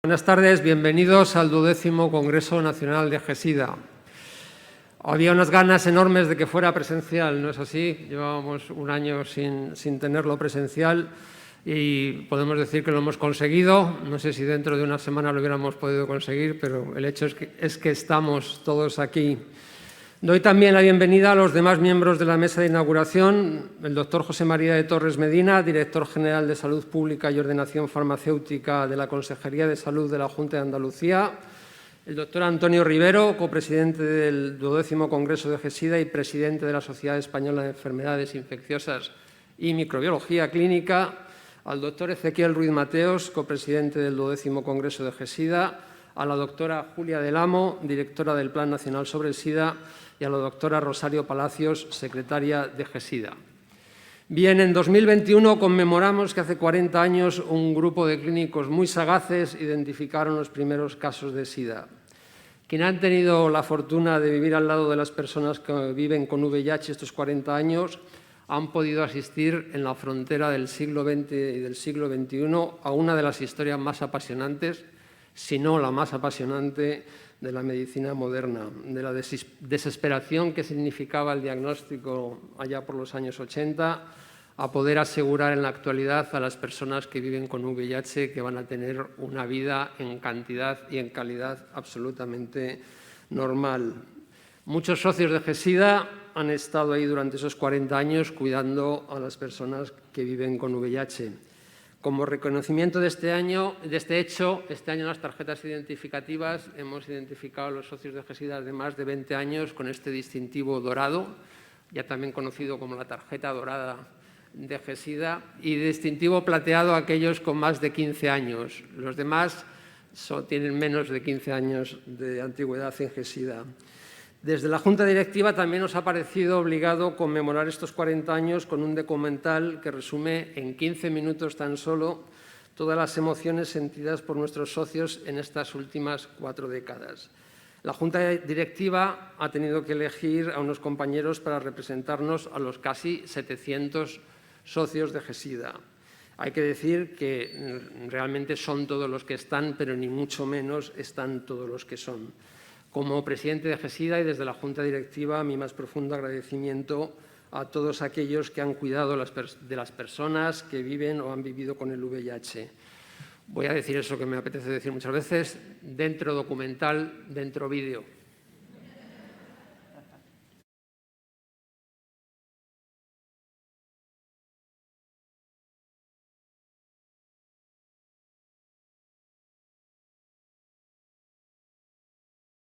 Buenas tardes, bienvenidos al 12º Congreso Nacional de GESIDA. Había unas ganas enormes de que fuera presencial, ¿no es así? Llevábamos un año sin tenerlo presencial y podemos decir que lo hemos conseguido. No sé si dentro de una semana lo hubiéramos podido conseguir, pero el hecho es que estamos todos aquí. Doy también la bienvenida a los demás miembros de la mesa de inauguración, el doctor José María de Torres Medina, director general de Salud Pública y Ordenación Farmacéutica de la Consejería de Salud de la Junta de Andalucía, el doctor Antonio Rivero, copresidente del 12º Congreso de GESIDA y presidente de la Sociedad Española de Enfermedades Infecciosas y Microbiología Clínica, al doctor Ezequiel Ruiz Mateos, copresidente del 12º Congreso de GESIDA, a la doctora Julia del Amo, directora del Plan Nacional sobre el SIDA, y a la doctora Rosario Palacios, secretaria de GESIDA. Bien, en 2021 conmemoramos que hace 40 años un grupo de clínicos muy sagaces identificaron los primeros casos de SIDA. Quienes han tenido la fortuna de vivir al lado de las personas que viven con VIH estos 40 años han podido asistir en la frontera del siglo XX y del siglo XXI a una de las historias más apasionantes, si no la más apasionante, de la medicina moderna, de la desesperación que significaba el diagnóstico allá por los años 80, a poder asegurar en la actualidad a las personas que viven con VIH que van a tener una vida en cantidad y en calidad absolutamente normal. Muchos socios de GESIDA han estado ahí durante esos 40 años cuidando a las personas que viven con VIH. Como reconocimiento de este hecho, este año en las tarjetas identificativas hemos identificado a los socios de GESIDA de más de 20 años con este distintivo dorado, ya también conocido como la tarjeta dorada de GESIDA, y distintivo plateado a aquellos con más de 15 años. Los demás tienen menos de 15 años de antigüedad en GESIDA. Desde la Junta Directiva también nos ha parecido obligado conmemorar estos 40 años con un documental que resume en 15 minutos tan solo todas las emociones sentidas por nuestros socios en estas últimas 4 décadas. La Junta Directiva ha tenido que elegir a unos compañeros para representarnos a los casi 700 socios de GESIDA. Hay que decir que realmente son todos los que están, pero ni mucho menos están todos los que son. Como presidente de GESIDA y desde la Junta Directiva, mi más profundo agradecimiento a todos aquellos que han cuidado de las personas que viven o han vivido con el VIH. Voy a decir eso que me apetece decir muchas veces, dentro documental, dentro vídeo.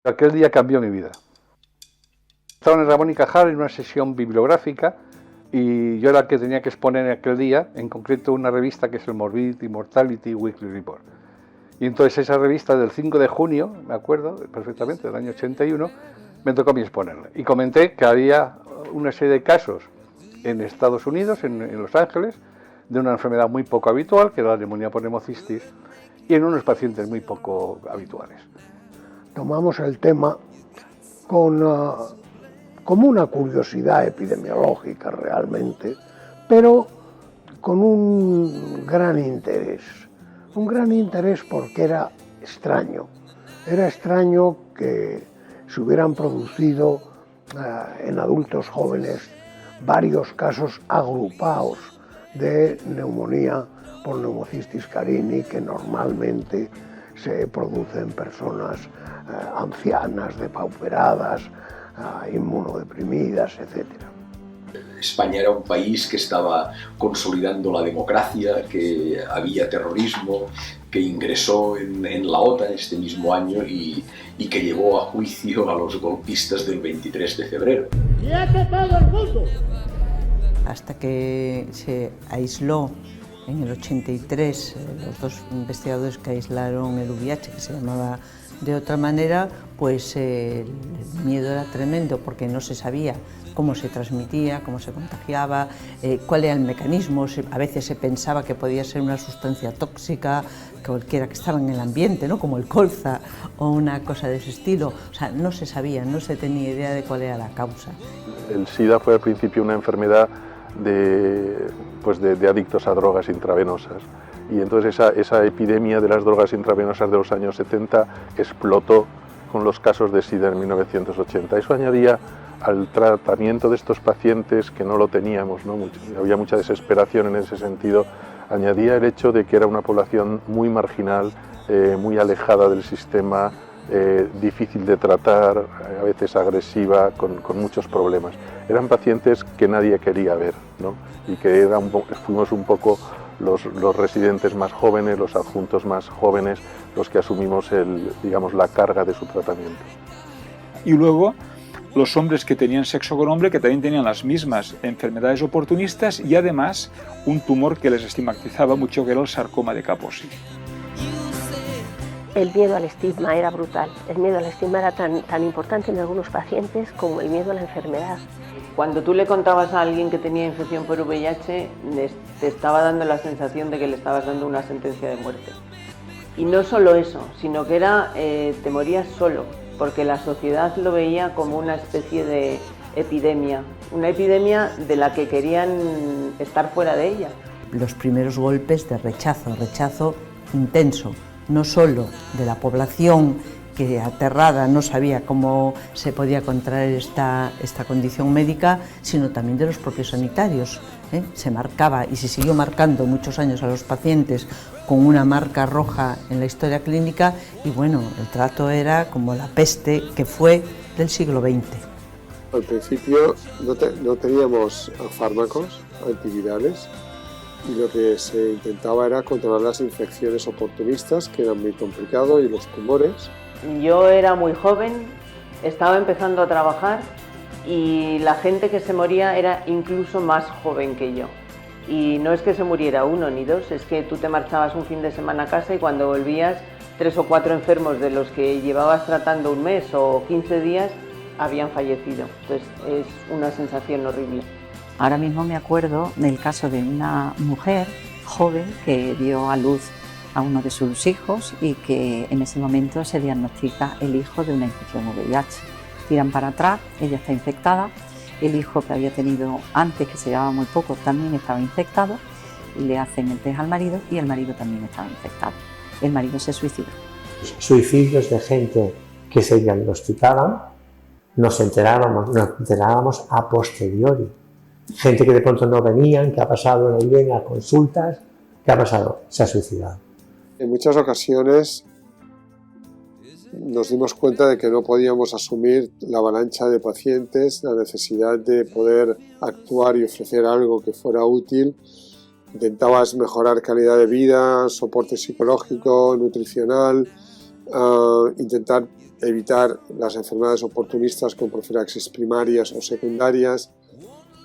Aquel día cambió mi vida. Estaba en Ramón y Cajal en una sesión bibliográfica y yo era el que tenía que exponer en aquel día, en concreto una revista que es el Morbidity Mortality Weekly Report. Y entonces esa revista del 5 de junio, me acuerdo perfectamente, del año 81, me tocó a mí exponerla. Y comenté que había una serie de casos en Estados Unidos, en Los Ángeles, de una enfermedad muy poco habitual, que era la neumonía por neumocistis, y en unos pacientes muy poco habituales. Tomamos el tema como una curiosidad epidemiológica realmente, pero con un gran interés porque era extraño que se hubieran producido en adultos jóvenes varios casos agrupados de neumonía por neumocistis carini que normalmente se produce en personas ancianas, depauperadas, inmunodeprimidas, etc. España era un país que estaba consolidando la democracia, que había terrorismo, que ingresó en la OTAN este mismo año y que llevó a juicio a los golpistas del 23 de febrero. ¡Quiete todo el mundo! Hasta que se aisló en el 83 los dos investigadores que aislaron el VIH, que se llamaba de otra manera, pues el miedo era tremendo porque no se sabía cómo se transmitía, cómo se contagiaba, cuál era el mecanismo. A veces se pensaba que podía ser una sustancia tóxica, cualquiera que estaba en el ambiente, ¿no? Como el colza o una cosa de ese estilo. O sea, no se sabía, no se tenía idea de cuál era la causa. El SIDA fue al principio una enfermedad de adictos a drogas intravenosas. Y entonces esa epidemia de las drogas intravenosas de los años 70 explotó con los casos de SIDA en 1980. Eso añadía al tratamiento de estos pacientes, que no lo teníamos, ¿no? Había mucha desesperación en ese sentido, añadía el hecho de que era una población muy marginal, muy alejada del sistema, difícil de tratar, a veces agresiva, con muchos problemas. Eran pacientes que nadie quería ver, ¿no? Y que fuimos un poco los residentes más jóvenes, los adjuntos más jóvenes, los que asumimos la carga de su tratamiento. Y luego los hombres que tenían sexo con hombre, que también tenían las mismas enfermedades oportunistas y además un tumor que les estigmatizaba mucho, que era el sarcoma de Kaposi. El miedo al estigma era brutal. El miedo al estigma era tan importante en algunos pacientes como el miedo a la enfermedad. Cuando tú le contabas a alguien que tenía infección por VIH, te estaba dando la sensación de que le estabas dando una sentencia de muerte. Y no solo eso, sino que te morías solo, porque la sociedad lo veía como una especie de epidemia, una epidemia de la que querían estar fuera de ella. Los primeros golpes de rechazo intenso, no solo de la población que aterrada no sabía cómo se podía contraer esta condición médica, sino también de los propios sanitarios. Se marcaba y se siguió marcando muchos años a los pacientes con una marca roja en la historia clínica y bueno, el trato era como la peste que fue del siglo XX. Al principio no teníamos fármacos antivirales y lo que se intentaba era controlar las infecciones oportunistas, que eran muy complicado, y los tumores. Yo era muy joven, estaba empezando a trabajar y la gente que se moría era incluso más joven que yo. Y no es que se muriera uno ni dos, es que tú te marchabas un fin de semana a casa y cuando volvías 3 o 4 enfermos de los que llevabas tratando un mes o 15 días habían fallecido. Entonces es una sensación horrible. Ahora mismo me acuerdo del caso de una mujer joven que dio a luz a uno de sus hijos y que en ese momento se diagnostica el hijo de una infección VIH. Tiran para atrás, ella está infectada, el hijo que había tenido antes, que se llevaba muy poco, también estaba infectado, y le hacen el test al marido y el marido también estaba infectado. El marido se suicidó. Suicidios de gente que se diagnosticaban, nos enterábamos a posteriori. Gente que de pronto no venían, que ha pasado, no vienen a consultas, ¿qué ha pasado? Se ha suicidado. En muchas ocasiones nos dimos cuenta de que no podíamos asumir la avalancha de pacientes, la necesidad de poder actuar y ofrecer algo que fuera útil. Intentabas mejorar calidad de vida, soporte psicológico, nutricional, intentar evitar las enfermedades oportunistas con profilaxis primarias o secundarias,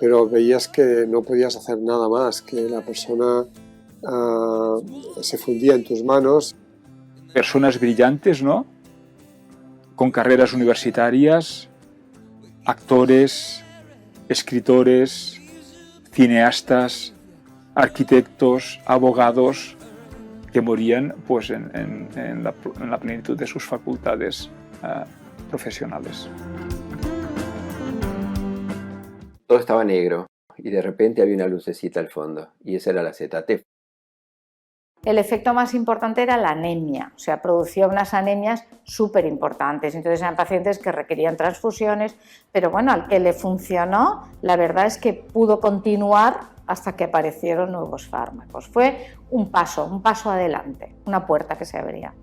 pero veías que no podías hacer nada más, que la persona se fundía en tus manos. Personas brillantes, ¿no? Con carreras universitarias, actores, escritores, cineastas, arquitectos, abogados, que morían pues, en la plenitud de sus facultades profesionales. Todo estaba negro y de repente había una lucecita al fondo y esa era la ZT. El efecto más importante era la anemia, o sea, producía unas anemias súper importantes. Entonces eran pacientes que requerían transfusiones, pero bueno, al que le funcionó, la verdad es que pudo continuar hasta que aparecieron nuevos fármacos. Fue un paso adelante, una puerta que se abría.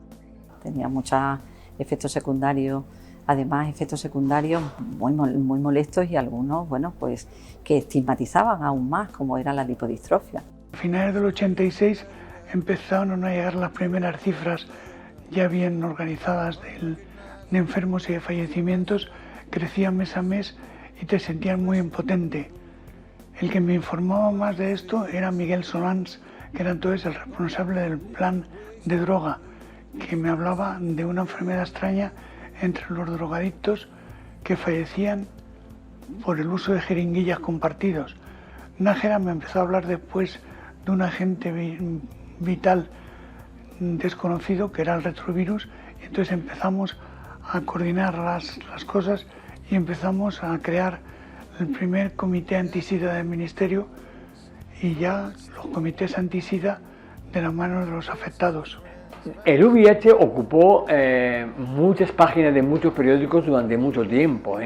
Tenía muchos efectos secundarios, además efectos secundarios muy molestos y algunos, bueno, pues que estigmatizaban aún más, como era la lipodistrofia. A finales del 86 empezaron a llegar las primeras cifras ya bien organizadas de enfermos y de fallecimientos, crecían mes a mes y te sentías muy impotente. El que me informaba más de esto era Miguel Solans, que era entonces el responsable del plan de droga, que me hablaba de una enfermedad extraña entre los drogadictos que fallecían por el uso de jeringuillas compartidos. Nájera me empezó a hablar después de un agente vital desconocido que era el retrovirus, y entonces empezamos a coordinar las cosas y empezamos a crear el primer comité antisida del Ministerio y ya los comités antisida de la mano de los afectados. El VIH ocupó muchas páginas de muchos periódicos durante mucho tiempo,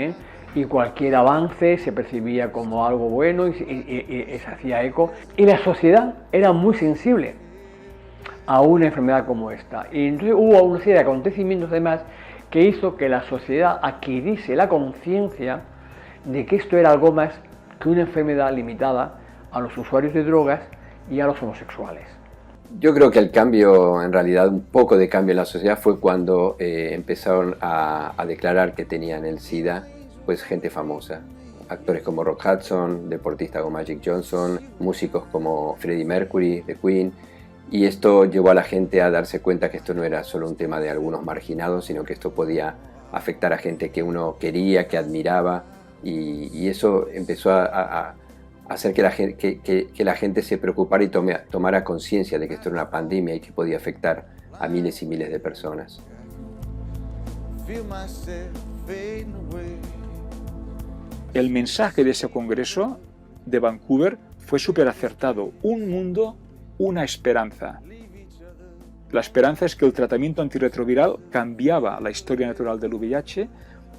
y cualquier avance se percibía como algo bueno y se hacía eco. Y la sociedad era muy sensible a una enfermedad como esta. Y entonces hubo una serie de acontecimientos además que hizo que la sociedad adquiriese la conciencia de que esto era algo más que una enfermedad limitada a los usuarios de drogas y a los homosexuales. Yo creo que el cambio, en realidad un poco de cambio en la sociedad fue cuando empezaron a declarar que tenían el SIDA, pues gente famosa, actores como Rock Hudson, deportistas como Magic Johnson, músicos como Freddie Mercury de Queen, y esto llevó a la gente a darse cuenta que esto no era solo un tema de algunos marginados, sino que esto podía afectar a gente que uno quería, que admiraba, y eso empezó a hacer que la gente se preocupara y tomara conciencia de que esto era una pandemia y que podía afectar a miles y miles de personas. El mensaje de ese congreso de Vancouver fue súper acertado. Un mundo, una esperanza. La esperanza es que el tratamiento antirretroviral cambiaba la historia natural del VIH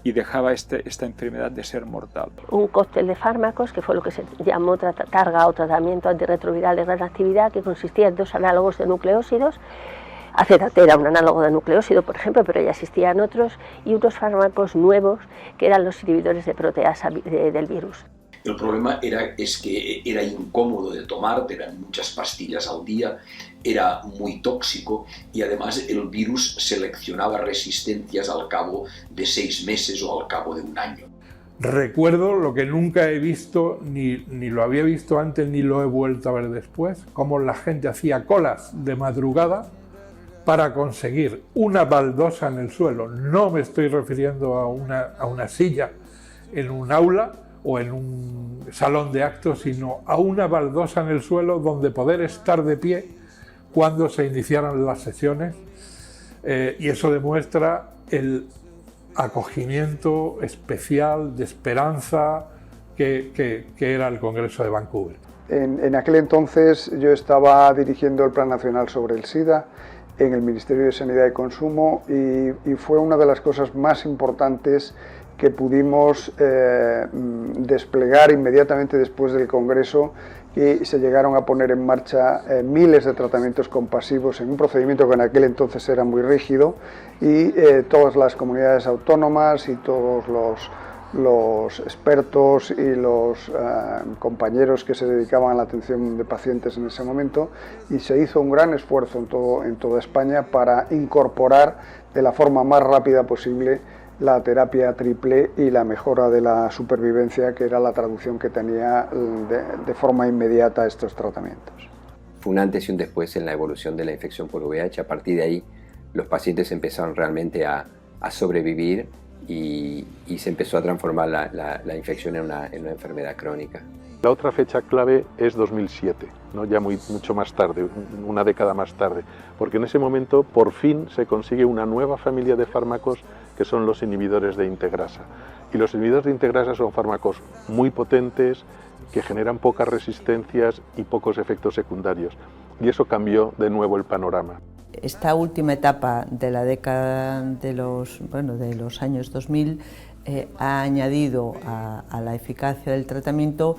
y dejaba esta enfermedad de ser mortal. Un cóctel de fármacos, que fue lo que se llamó carga o tratamiento antirretroviral de gran actividad, que consistía en 2 análogos de nucleósidos. Acetate era un análogo de nucleósido, por ejemplo, pero ya existían otros, y unos fármacos nuevos que eran los inhibidores de proteasa del virus. El problema es que era incómodo de tomar, eran muchas pastillas al día, era muy tóxico y además el virus seleccionaba resistencias al cabo de 6 meses o al cabo de 1 año. Recuerdo lo que nunca he visto, ni lo había visto antes ni lo he vuelto a ver después, cómo la gente hacía colas de madrugada para conseguir una baldosa en el suelo. No me estoy refiriendo a una silla en un aula o en un salón de actos, sino a una baldosa en el suelo donde poder estar de pie cuando se iniciaran las sesiones, y eso demuestra el acogimiento especial de esperanza que era el Congreso de Vancouver. En aquel entonces yo estaba dirigiendo el Plan Nacional sobre el SIDA en el Ministerio de Sanidad y Consumo y fue una de las cosas más importantes que pudimos desplegar inmediatamente después del Congreso, y se llegaron a poner en marcha miles de tratamientos compasivos en un procedimiento que en aquel entonces era muy rígido, y todas las comunidades autónomas y todos los expertos y los compañeros que se dedicaban a la atención de pacientes en ese momento, y se hizo un gran esfuerzo en toda España para incorporar de la forma más rápida posible la terapia triple y la mejora de la supervivencia, que era la traducción que tenía de forma inmediata estos tratamientos. Fue un antes y un después en la evolución de la infección por VIH. A partir de ahí, los pacientes empezaron realmente a sobrevivir y se empezó a transformar la infección en una enfermedad crónica. La otra fecha clave es 2007, ¿no? Ya mucho más tarde, una década más tarde, porque en ese momento por fin se consigue una nueva familia de fármacos que son los inhibidores de integrasa. Y los inhibidores de integrasa son fármacos muy potentes, que generan pocas resistencias y pocos efectos secundarios. Y eso cambió de nuevo el panorama. Esta última etapa de la década de los años 2000 ha añadido a la eficacia del tratamiento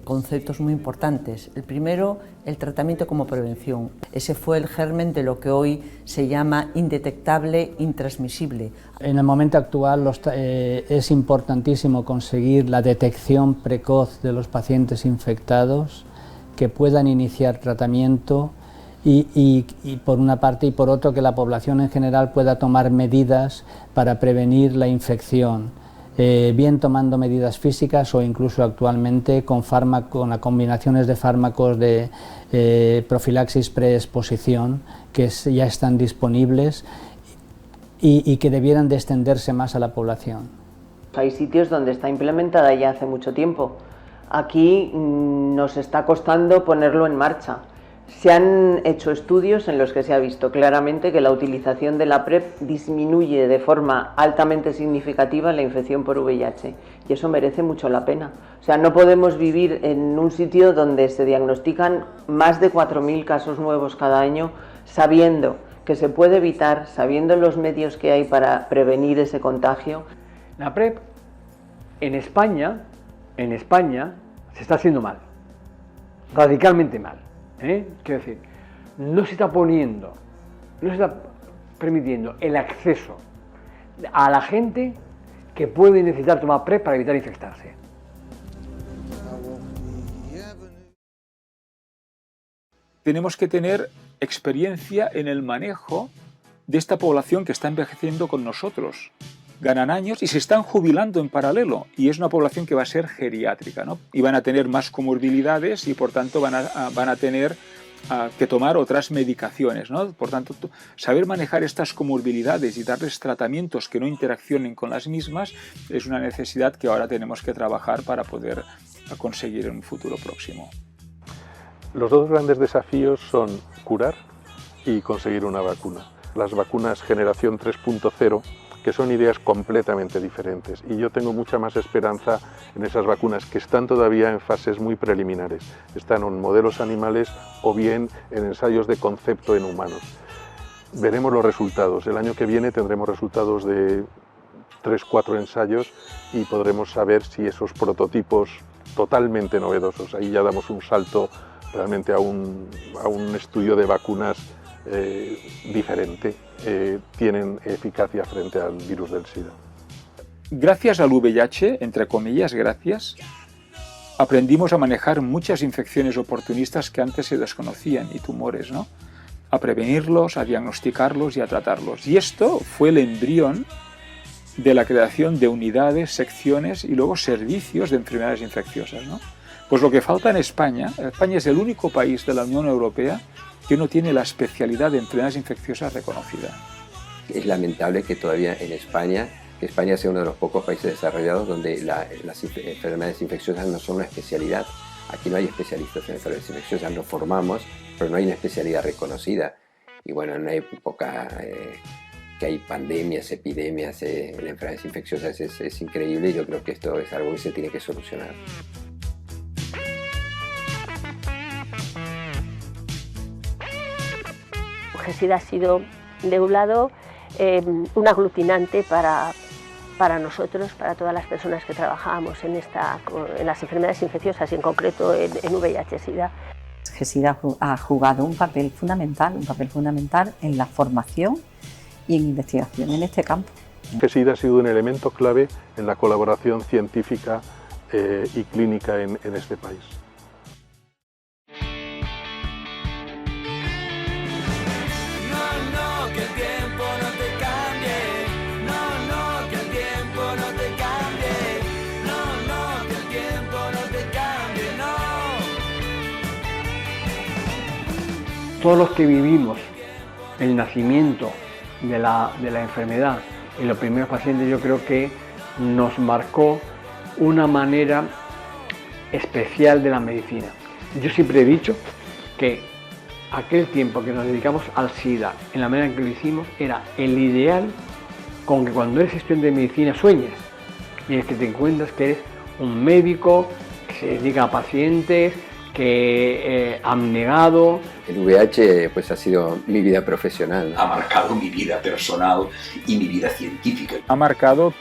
conceptos muy importantes. El primero, el tratamiento como prevención. Ese fue el germen de lo que hoy se llama indetectable, intransmisible. En el momento actual es importantísimo conseguir la detección precoz de los pacientes infectados, que puedan iniciar tratamiento y por una parte, y por otro que la población en general pueda tomar medidas para prevenir la infección. Bien tomando medidas físicas o incluso actualmente con combinaciones de fármacos de profilaxis preexposición que ya están disponibles y que debieran de extenderse más a la población. Hay sitios donde está implementada ya hace mucho tiempo. Aquí nos está costando ponerlo en marcha. Se han hecho estudios en los que se ha visto claramente que la utilización de la PrEP disminuye de forma altamente significativa la infección por VIH y eso merece mucho la pena. O sea, no podemos vivir en un sitio donde se diagnostican más de 4.000 casos nuevos cada año sabiendo que se puede evitar, sabiendo los medios que hay para prevenir ese contagio. La PrEP en España se está haciendo mal, radicalmente mal. Quiero decir, no se está permitiendo el acceso a la gente que puede necesitar tomar PrEP para evitar infectarse. Tenemos que tener experiencia en el manejo de esta población que está envejeciendo con nosotros. Ganan años y se están jubilando en paralelo, y es una población que va a ser geriátrica, ¿no? Y van a tener más comorbilidades y por tanto van a tener que tomar otras medicaciones, ¿no? Por tanto, saber manejar estas comorbilidades y darles tratamientos que no interaccionen con las mismas es una necesidad que ahora tenemos que trabajar para poder conseguir en un futuro próximo. Los dos grandes desafíos son curar y conseguir una vacuna. Las vacunas generación 3.0, que son ideas completamente diferentes, y yo tengo mucha más esperanza en esas vacunas que están todavía en fases muy preliminares, están en modelos animales o bien en ensayos de concepto en humanos. Veremos los resultados, el año que viene tendremos resultados de 3-4 ensayos y podremos saber si esos prototipos totalmente novedosos, ahí ya damos un salto realmente a un estudio de vacunas diferente, tienen eficacia frente al virus del SIDA. Gracias al VIH, entre comillas, gracias, aprendimos a manejar muchas infecciones oportunistas que antes se desconocían y tumores, ¿no? A prevenirlos, a diagnosticarlos y a tratarlos. Y esto fue el embrión de la creación de unidades, secciones y luego servicios de enfermedades infecciosas, ¿no? Pues lo que falta en España es el único país de la Unión Europea que no tiene la especialidad de enfermedades infecciosas reconocida. Es lamentable que todavía en España sea uno de los pocos países desarrollados donde las enfermedades infecciosas no son una especialidad. Aquí no hay especialistas en enfermedades infecciosas, nos formamos, pero no hay una especialidad reconocida. Y bueno, en una época que hay pandemias, epidemias en enfermedades infecciosas es increíble, y yo creo que esto es algo que se tiene que solucionar. GESIDA ha sido, de un lado, un aglutinante para nosotros, para todas las personas que trabajábamos en las enfermedades infecciosas y en concreto en VIH-Sida. GESIDA ha jugado un papel fundamental en la formación y en investigación en este campo. GESIDA ha sido un elemento clave en la colaboración científica y clínica en este país. Todos los que vivimos el nacimiento de la enfermedad en los primeros pacientes, yo creo que nos marcó una manera especial de la medicina. Yo siempre he dicho que aquel tiempo que nos dedicamos al SIDA, en la manera en que lo hicimos, era el ideal con que cuando eres estudiante de medicina sueñes, y es que te encuentras que eres un médico que se dedica a pacientes, que abnegado. El VIH pues ha sido mi vida profesional. Ha marcado mi vida personal y mi vida científica. Ha marcado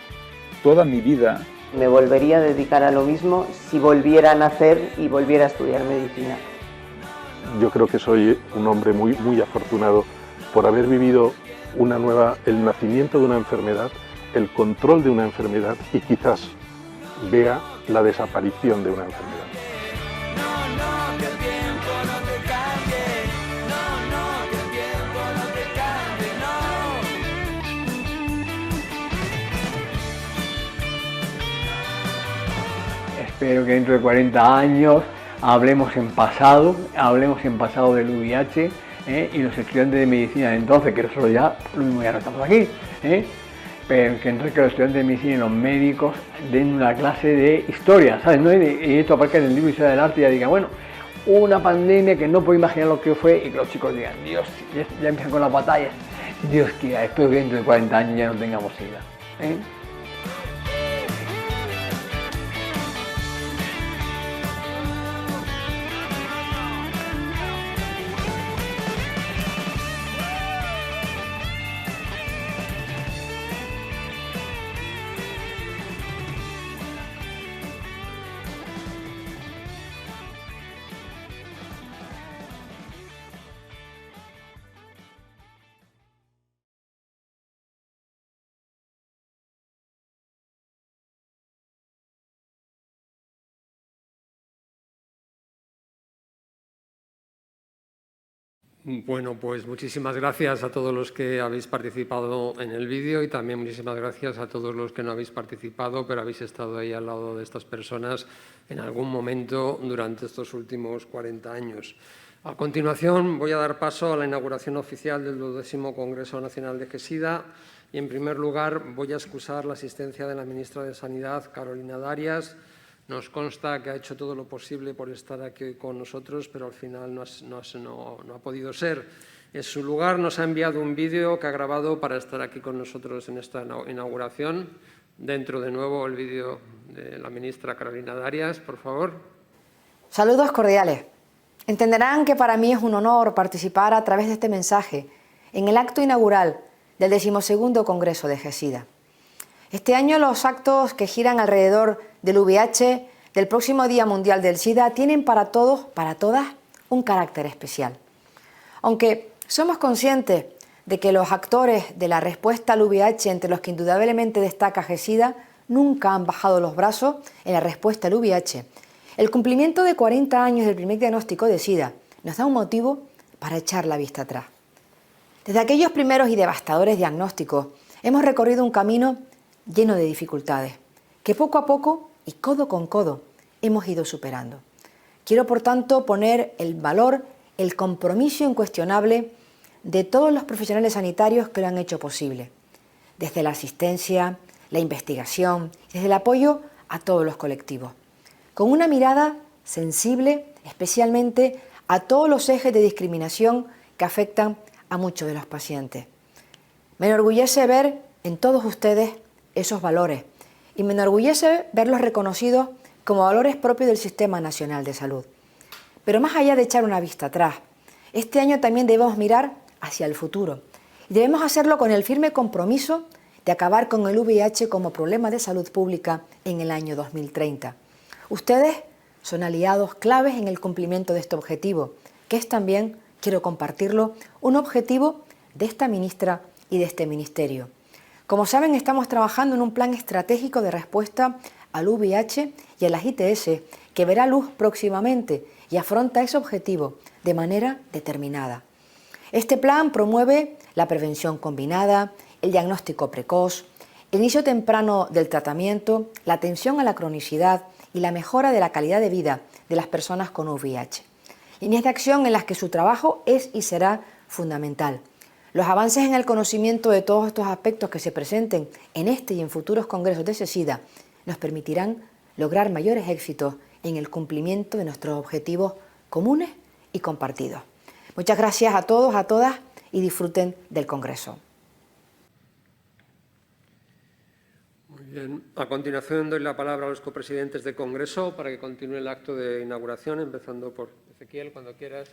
toda mi vida. Me volvería a dedicar a lo mismo si volviera a nacer y volviera a estudiar medicina. Yo creo que soy un hombre muy afortunado por haber vivido el nacimiento de una enfermedad, el control de una enfermedad y quizás vea la desaparición de una enfermedad. Espero que dentro de 40 años hablemos en pasado del VIH, y los estudiantes de medicina de entonces, que nosotros ya no estamos aquí, pero que entonces que los estudiantes de medicina y los médicos den una clase de historia, ¿sabes? ¿No? Y esto aparca en el libro Historia del Arte y ya digan, bueno, una pandemia que no puedo imaginar lo que fue y que los chicos digan, Dios, ya empiezan con las batallas, Dios quiera, espero que dentro de 40 años ya no tengamos SIDA. Bueno, pues muchísimas gracias a todos los que habéis participado en el vídeo y también muchísimas gracias a todos los que no habéis participado, pero habéis estado ahí al lado de estas personas en algún momento durante estos últimos 40 años. A continuación voy a dar paso a la inauguración oficial del 12º Congreso Nacional de GESIDA y, en primer lugar, voy a excusar la asistencia de la ministra de Sanidad, Carolina Darias. Nos consta que ha hecho todo lo posible por estar aquí con nosotros, pero al final no ha podido ser. En su lugar nos ha enviado un vídeo que ha grabado para estar aquí con nosotros en esta inauguración. Dentro de nuevo el vídeo de la ministra Carolina Darias, por favor. Saludos cordiales. Entenderán que para mí es un honor participar a través de este mensaje en el acto inaugural del 12º Congreso de GESIDA. Este año los actos que giran alrededor del VIH, del próximo Día Mundial del SIDA, tienen para todos, para todas, un carácter especial. Aunque somos conscientes de que los actores de la respuesta al VIH, entre los que indudablemente destaca GESIDA, nunca han bajado los brazos en la respuesta al VIH, el cumplimiento de 40 años del primer diagnóstico de SIDA nos da un motivo para echar la vista atrás. Desde aquellos primeros y devastadores diagnósticos hemos recorrido un camino lleno de dificultades, que poco a poco y codo con codo hemos ido superando. Quiero, por tanto, poner el valor, el compromiso incuestionable de todos los profesionales sanitarios que lo han hecho posible, desde la asistencia, la investigación, desde el apoyo a todos los colectivos, con una mirada sensible, especialmente a todos los ejes de discriminación que afectan a muchos de los pacientes. Me enorgullece ver en todos ustedes esos valores y me enorgullece verlos reconocidos como valores propios del Sistema Nacional de Salud. Pero más allá de echar una vista atrás, este año también debemos mirar hacia el futuro y debemos hacerlo con el firme compromiso de acabar con el VIH como problema de salud pública en el año 2030. Ustedes son aliados claves en el cumplimiento de este objetivo, que es también, quiero compartirlo, un objetivo de esta ministra y de este ministerio. Como saben, estamos trabajando en un plan estratégico de respuesta al VIH y a las ITS que verá luz próximamente y afronta ese objetivo de manera determinada. Este plan promueve la prevención combinada, el diagnóstico precoz, el inicio temprano del tratamiento, la atención a la cronicidad y la mejora de la calidad de vida de las personas con VIH. Líneas de acción en las que su trabajo es y será fundamental. Los avances en el conocimiento de todos estos aspectos que se presenten en este y en futuros congresos de GESIDA nos permitirán lograr mayores éxitos en el cumplimiento de nuestros objetivos comunes y compartidos. Muchas gracias a todos, a todas y disfruten del congreso. Muy bien. A continuación doy la palabra a los copresidentes del congreso para que continúe el acto de inauguración, empezando por Ezequiel, cuando quieras.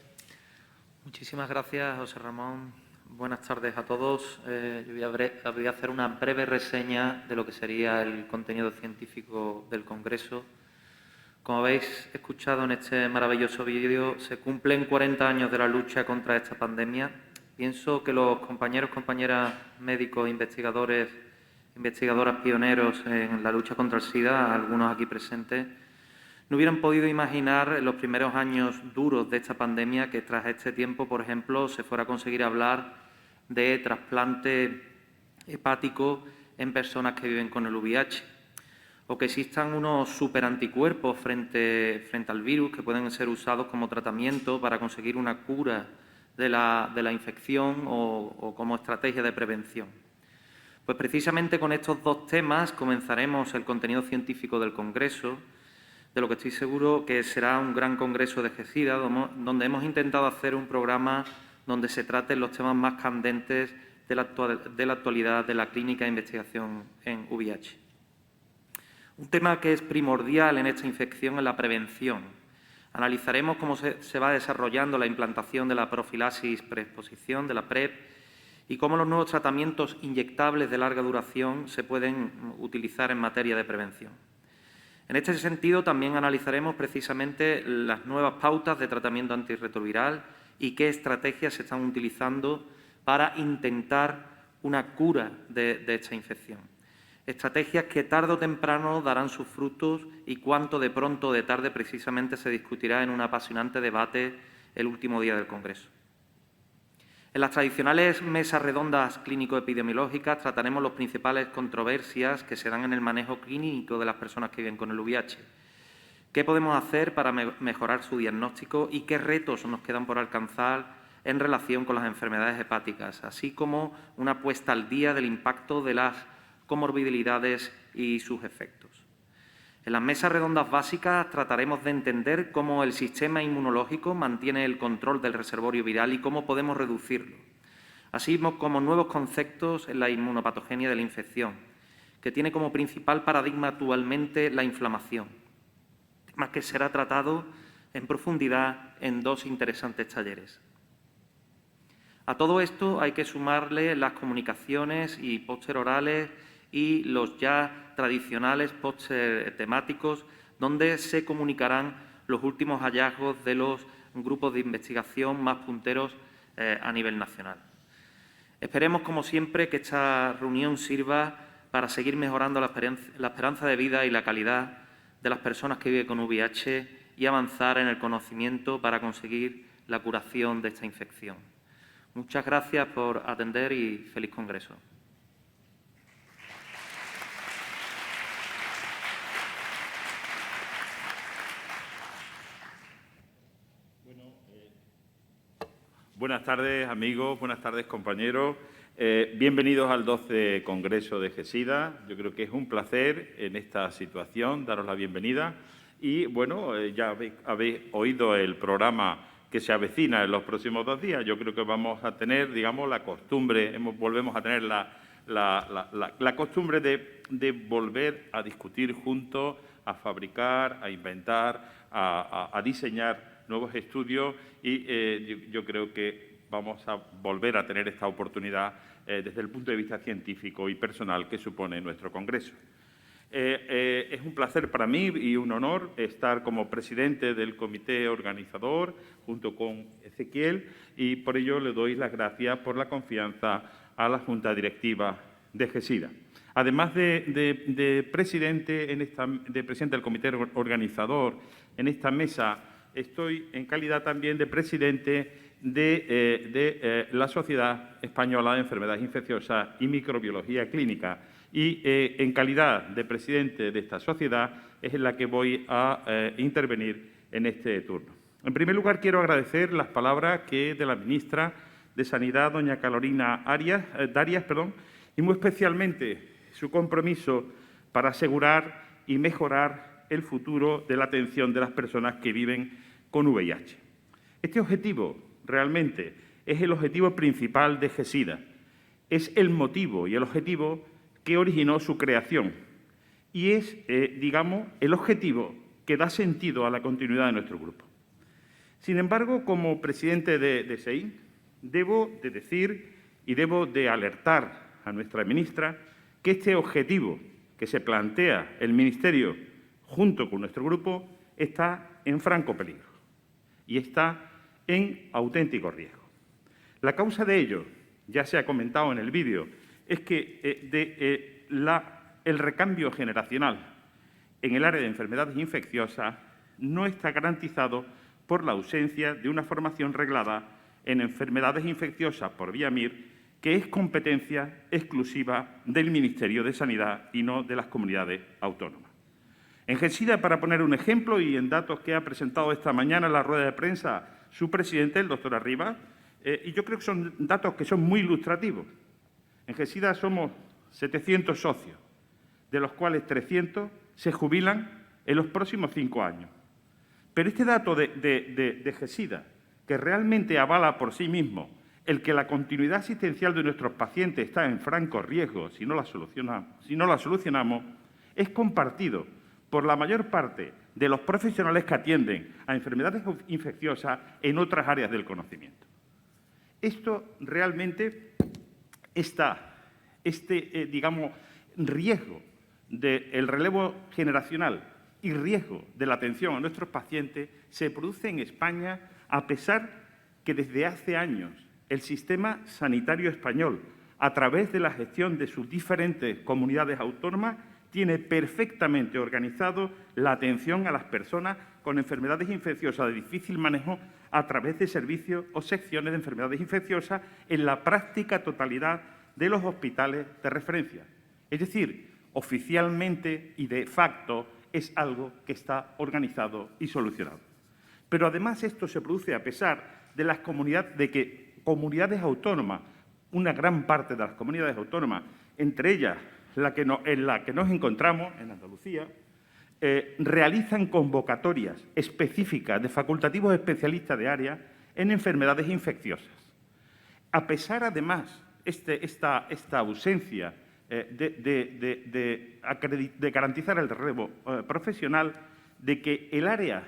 Muchísimas gracias, José Ramón. Buenas tardes a todos. Yo voy a hacer una breve reseña de lo que sería el contenido científico del Congreso. Como habéis escuchado en este maravilloso vídeo, se cumplen 40 años de la lucha contra esta pandemia. Pienso que los compañeros, compañeras médicos, investigadoras pioneros en la lucha contra el SIDA, algunos aquí presentes, no hubieran podido imaginar en los primeros años duros de esta pandemia que tras este tiempo, por ejemplo, se fuera a conseguir hablar de trasplante hepático en personas que viven con el VIH, o que existan unos superanticuerpos frente al virus que pueden ser usados como tratamiento para conseguir una cura de la infección o como estrategia de prevención. Pues precisamente con estos dos temas comenzaremos el contenido científico del Congreso, de lo que estoy seguro que será un gran congreso de GESIDA, donde hemos intentado hacer un programa donde se traten los temas más candentes de la actualidad de la clínica de investigación en VIH. Un tema que es primordial en esta infección es la prevención. Analizaremos cómo se va desarrollando la implantación de la profilaxis preexposición, de la PrEP, y cómo los nuevos tratamientos inyectables de larga duración se pueden utilizar en materia de prevención. En este sentido, también analizaremos precisamente las nuevas pautas de tratamiento antirretroviral y qué estrategias se están utilizando para intentar una cura de esta infección. Estrategias que tarde o temprano darán sus frutos y cuánto de pronto o de tarde precisamente se discutirá en un apasionante debate el último día del Congreso. En las tradicionales mesas redondas clínico-epidemiológicas trataremos las principales controversias que se dan en el manejo clínico de las personas que viven con el VIH. ¿Qué podemos hacer para mejorar su diagnóstico y qué retos nos quedan por alcanzar en relación con las enfermedades hepáticas, así como una puesta al día del impacto de las comorbilidades y sus efectos? En las mesas redondas básicas trataremos de entender cómo el sistema inmunológico mantiene el control del reservorio viral y cómo podemos reducirlo, así como nuevos conceptos en la inmunopatogenia de la infección, que tiene como principal paradigma actualmente la inflamación, tema que será tratado en profundidad en dos interesantes talleres. A todo esto hay que sumarle las comunicaciones y póster orales y los ya tradicionales póster temáticos, donde se comunicarán los últimos hallazgos de los grupos de investigación más punteros a nivel nacional. Esperemos, como siempre, que esta reunión sirva para seguir mejorando la esperanza de vida y la calidad de las personas que viven con VIH y avanzar en el conocimiento para conseguir la curación de esta infección. Muchas gracias por atender y feliz congreso. Buenas tardes, amigos, buenas tardes, compañeros. Bienvenidos al 12 Congreso de GESIDA. Yo creo que es un placer en esta situación daros la bienvenida. Y, bueno, ya habéis oído el programa que se avecina en los próximos 2 días. Yo creo que vamos a tener, digamos, la costumbre, volvemos a tener la costumbre de volver a discutir juntos, a fabricar, a inventar, a diseñar nuevos estudios y yo creo que vamos a volver a tener esta oportunidad desde el punto de vista científico y personal que supone nuestro Congreso. Es un placer para mí y un honor estar como presidente del comité organizador junto con Ezequiel y por ello le doy las gracias por la confianza a la Junta Directiva de GESIDA. Además de presidente del comité organizador en esta mesa, estoy en calidad también de presidente de la Sociedad Española de Enfermedades Infecciosas y Microbiología Clínica y en calidad de presidente de esta sociedad es en la que voy a intervenir en este turno. En primer lugar, quiero agradecer las palabras de la ministra de Sanidad, doña Carolina Darias, y muy especialmente su compromiso para asegurar y mejorar el futuro de la atención de las personas que viven con VIH. Este objetivo realmente es el objetivo principal de GESIDA, es el motivo y el objetivo que originó su creación y es, digamos, el objetivo que da sentido a la continuidad de nuestro grupo. Sin embargo, como presidente de SEI, debo de decir y debo de alertar a nuestra ministra que este objetivo que se plantea el Ministerio junto con nuestro grupo está en franco peligro y está en auténtico riesgo. La causa de ello, ya se ha comentado en el vídeo, es que el recambio generacional en el área de enfermedades infecciosas no está garantizado por la ausencia de una formación reglada en enfermedades infecciosas por vía MIR, que es competencia exclusiva del Ministerio de Sanidad y no de las comunidades autónomas. En GESIDA, para poner un ejemplo, y en datos que ha presentado esta mañana en la rueda de prensa su presidente, el doctor Arribas, y yo creo que son datos que son muy ilustrativos. En GESIDA somos 700 socios, de los cuales 300 se jubilan en los próximos 5 años. Pero este dato de GESIDA, que realmente avala por sí mismo el que la continuidad asistencial de nuestros pacientes está en franco riesgo si no la solucionamos, es compartido por la mayor parte de los profesionales que atienden a enfermedades infecciosas en otras áreas del conocimiento. Esto realmente digamos, riesgo del relevo generacional y riesgo de la atención a nuestros pacientes se produce en España a pesar que desde hace años el sistema sanitario español, a través de la gestión de sus diferentes comunidades autónomas, tiene perfectamente organizado la atención a las personas con enfermedades infecciosas de difícil manejo a través de servicios o secciones de enfermedades infecciosas en la práctica totalidad de los hospitales de referencia. Es decir, oficialmente y de facto es algo que está organizado y solucionado. Pero además esto se produce a pesar de las comunidades autónomas, una gran parte de las comunidades autónomas, entre ellas en la que nos encontramos, en Andalucía, realizan convocatorias específicas de facultativos especialistas de área en enfermedades infecciosas. A pesar, además, esta ausencia de garantizar el relevo profesional, de que el área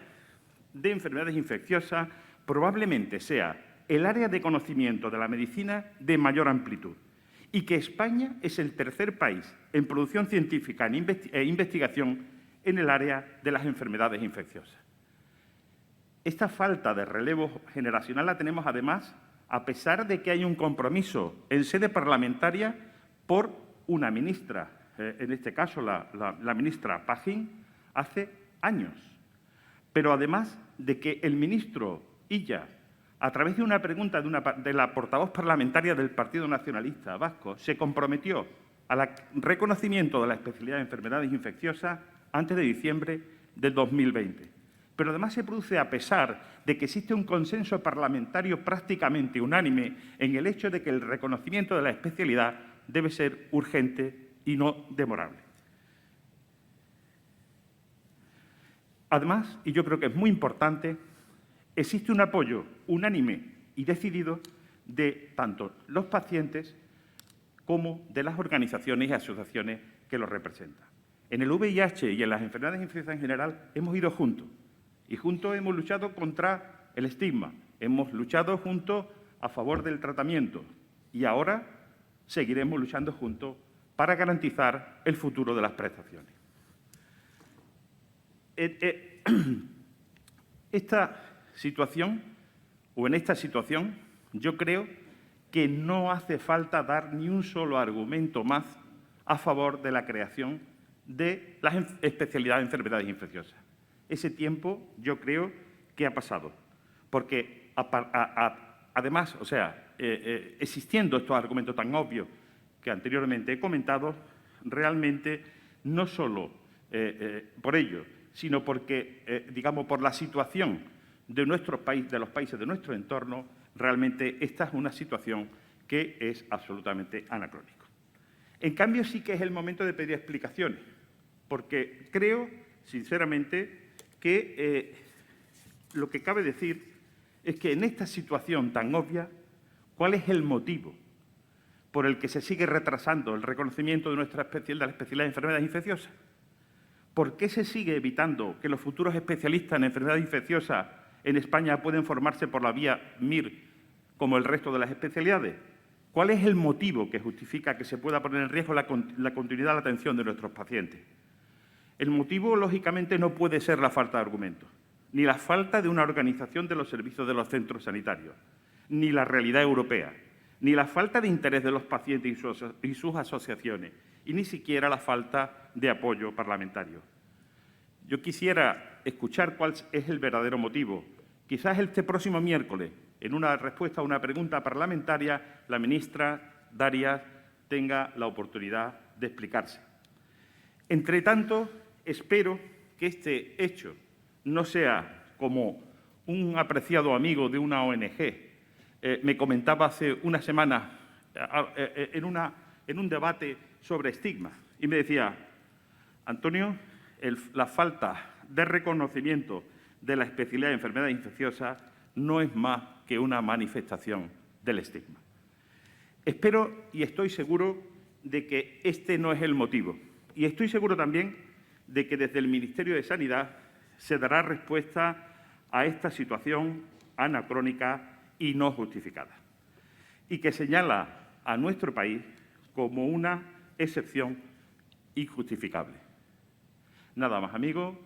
de enfermedades infecciosas probablemente sea el área de conocimiento de la medicina de mayor amplitud y que España es el tercer país en producción científica e investigación en el área de las enfermedades infecciosas. Esta falta de relevo generacional la tenemos, además, a pesar de que hay un compromiso en sede parlamentaria por una ministra, en este caso la ministra Pajín, hace años. Pero además de que el ministro Illa, a través de una pregunta de la portavoz parlamentaria del Partido Nacionalista Vasco, se comprometió al reconocimiento de la especialidad de enfermedades infecciosas antes de diciembre del 2020. Pero además se produce a pesar de que existe un consenso parlamentario prácticamente unánime en el hecho de que el reconocimiento de la especialidad debe ser urgente y no demorable. Además, y yo creo que es muy importante, existe un apoyo unánime y decidido de tanto los pacientes como de las organizaciones y asociaciones que los representan. En el VIH y en las enfermedades infecciosas en general hemos ido juntos y juntos hemos luchado contra el estigma, hemos luchado juntos a favor del tratamiento y ahora seguiremos luchando juntos para garantizar el futuro de las prestaciones. Esta situación, yo creo que no hace falta dar ni un solo argumento más a favor de la creación de las especialidades de enfermedades infecciosas. Ese tiempo yo creo que ha pasado, porque además, existiendo estos argumentos tan obvios que anteriormente he comentado, realmente no solo por ello, sino porque, por la situación de nuestro país, de los países de nuestro entorno, realmente esta es una situación que es absolutamente anacrónica. En cambio, sí que es el momento de pedir explicaciones, porque creo, sinceramente, que lo que cabe decir es que en esta situación tan obvia, ¿cuál es el motivo por el que se sigue retrasando el reconocimiento de la especialidad de enfermedades infecciosas? ¿Por qué se sigue evitando que los futuros especialistas en enfermedades infecciosas en España pueden formarse por la vía MIR como el resto de las especialidades? ¿Cuál es el motivo que justifica que se pueda poner en riesgo la continuidad de la atención de nuestros pacientes? El motivo, lógicamente, no puede ser la falta de argumentos, ni la falta de una organización de los servicios de los centros sanitarios, ni la realidad europea, ni la falta de interés de los pacientes y sus asociaciones, y ni siquiera la falta de apoyo parlamentario. Yo quisiera escuchar cuál es el verdadero motivo. Quizás este próximo miércoles, en una respuesta a una pregunta parlamentaria, la ministra Darias tenga la oportunidad de explicarse. Entre tanto, espero que este hecho no sea como un apreciado amigo de una ONG me comentaba hace una semana en un debate sobre estigma y me decía, Antonio, la falta de reconocimiento de la especialidad de enfermedades infecciosas no es más que una manifestación del estigma. Espero y estoy seguro de que este no es el motivo. Y estoy seguro también de que desde el Ministerio de Sanidad se dará respuesta a esta situación anacrónica y no justificada, y que señala a nuestro país como una excepción injustificable. Nada más, amigos,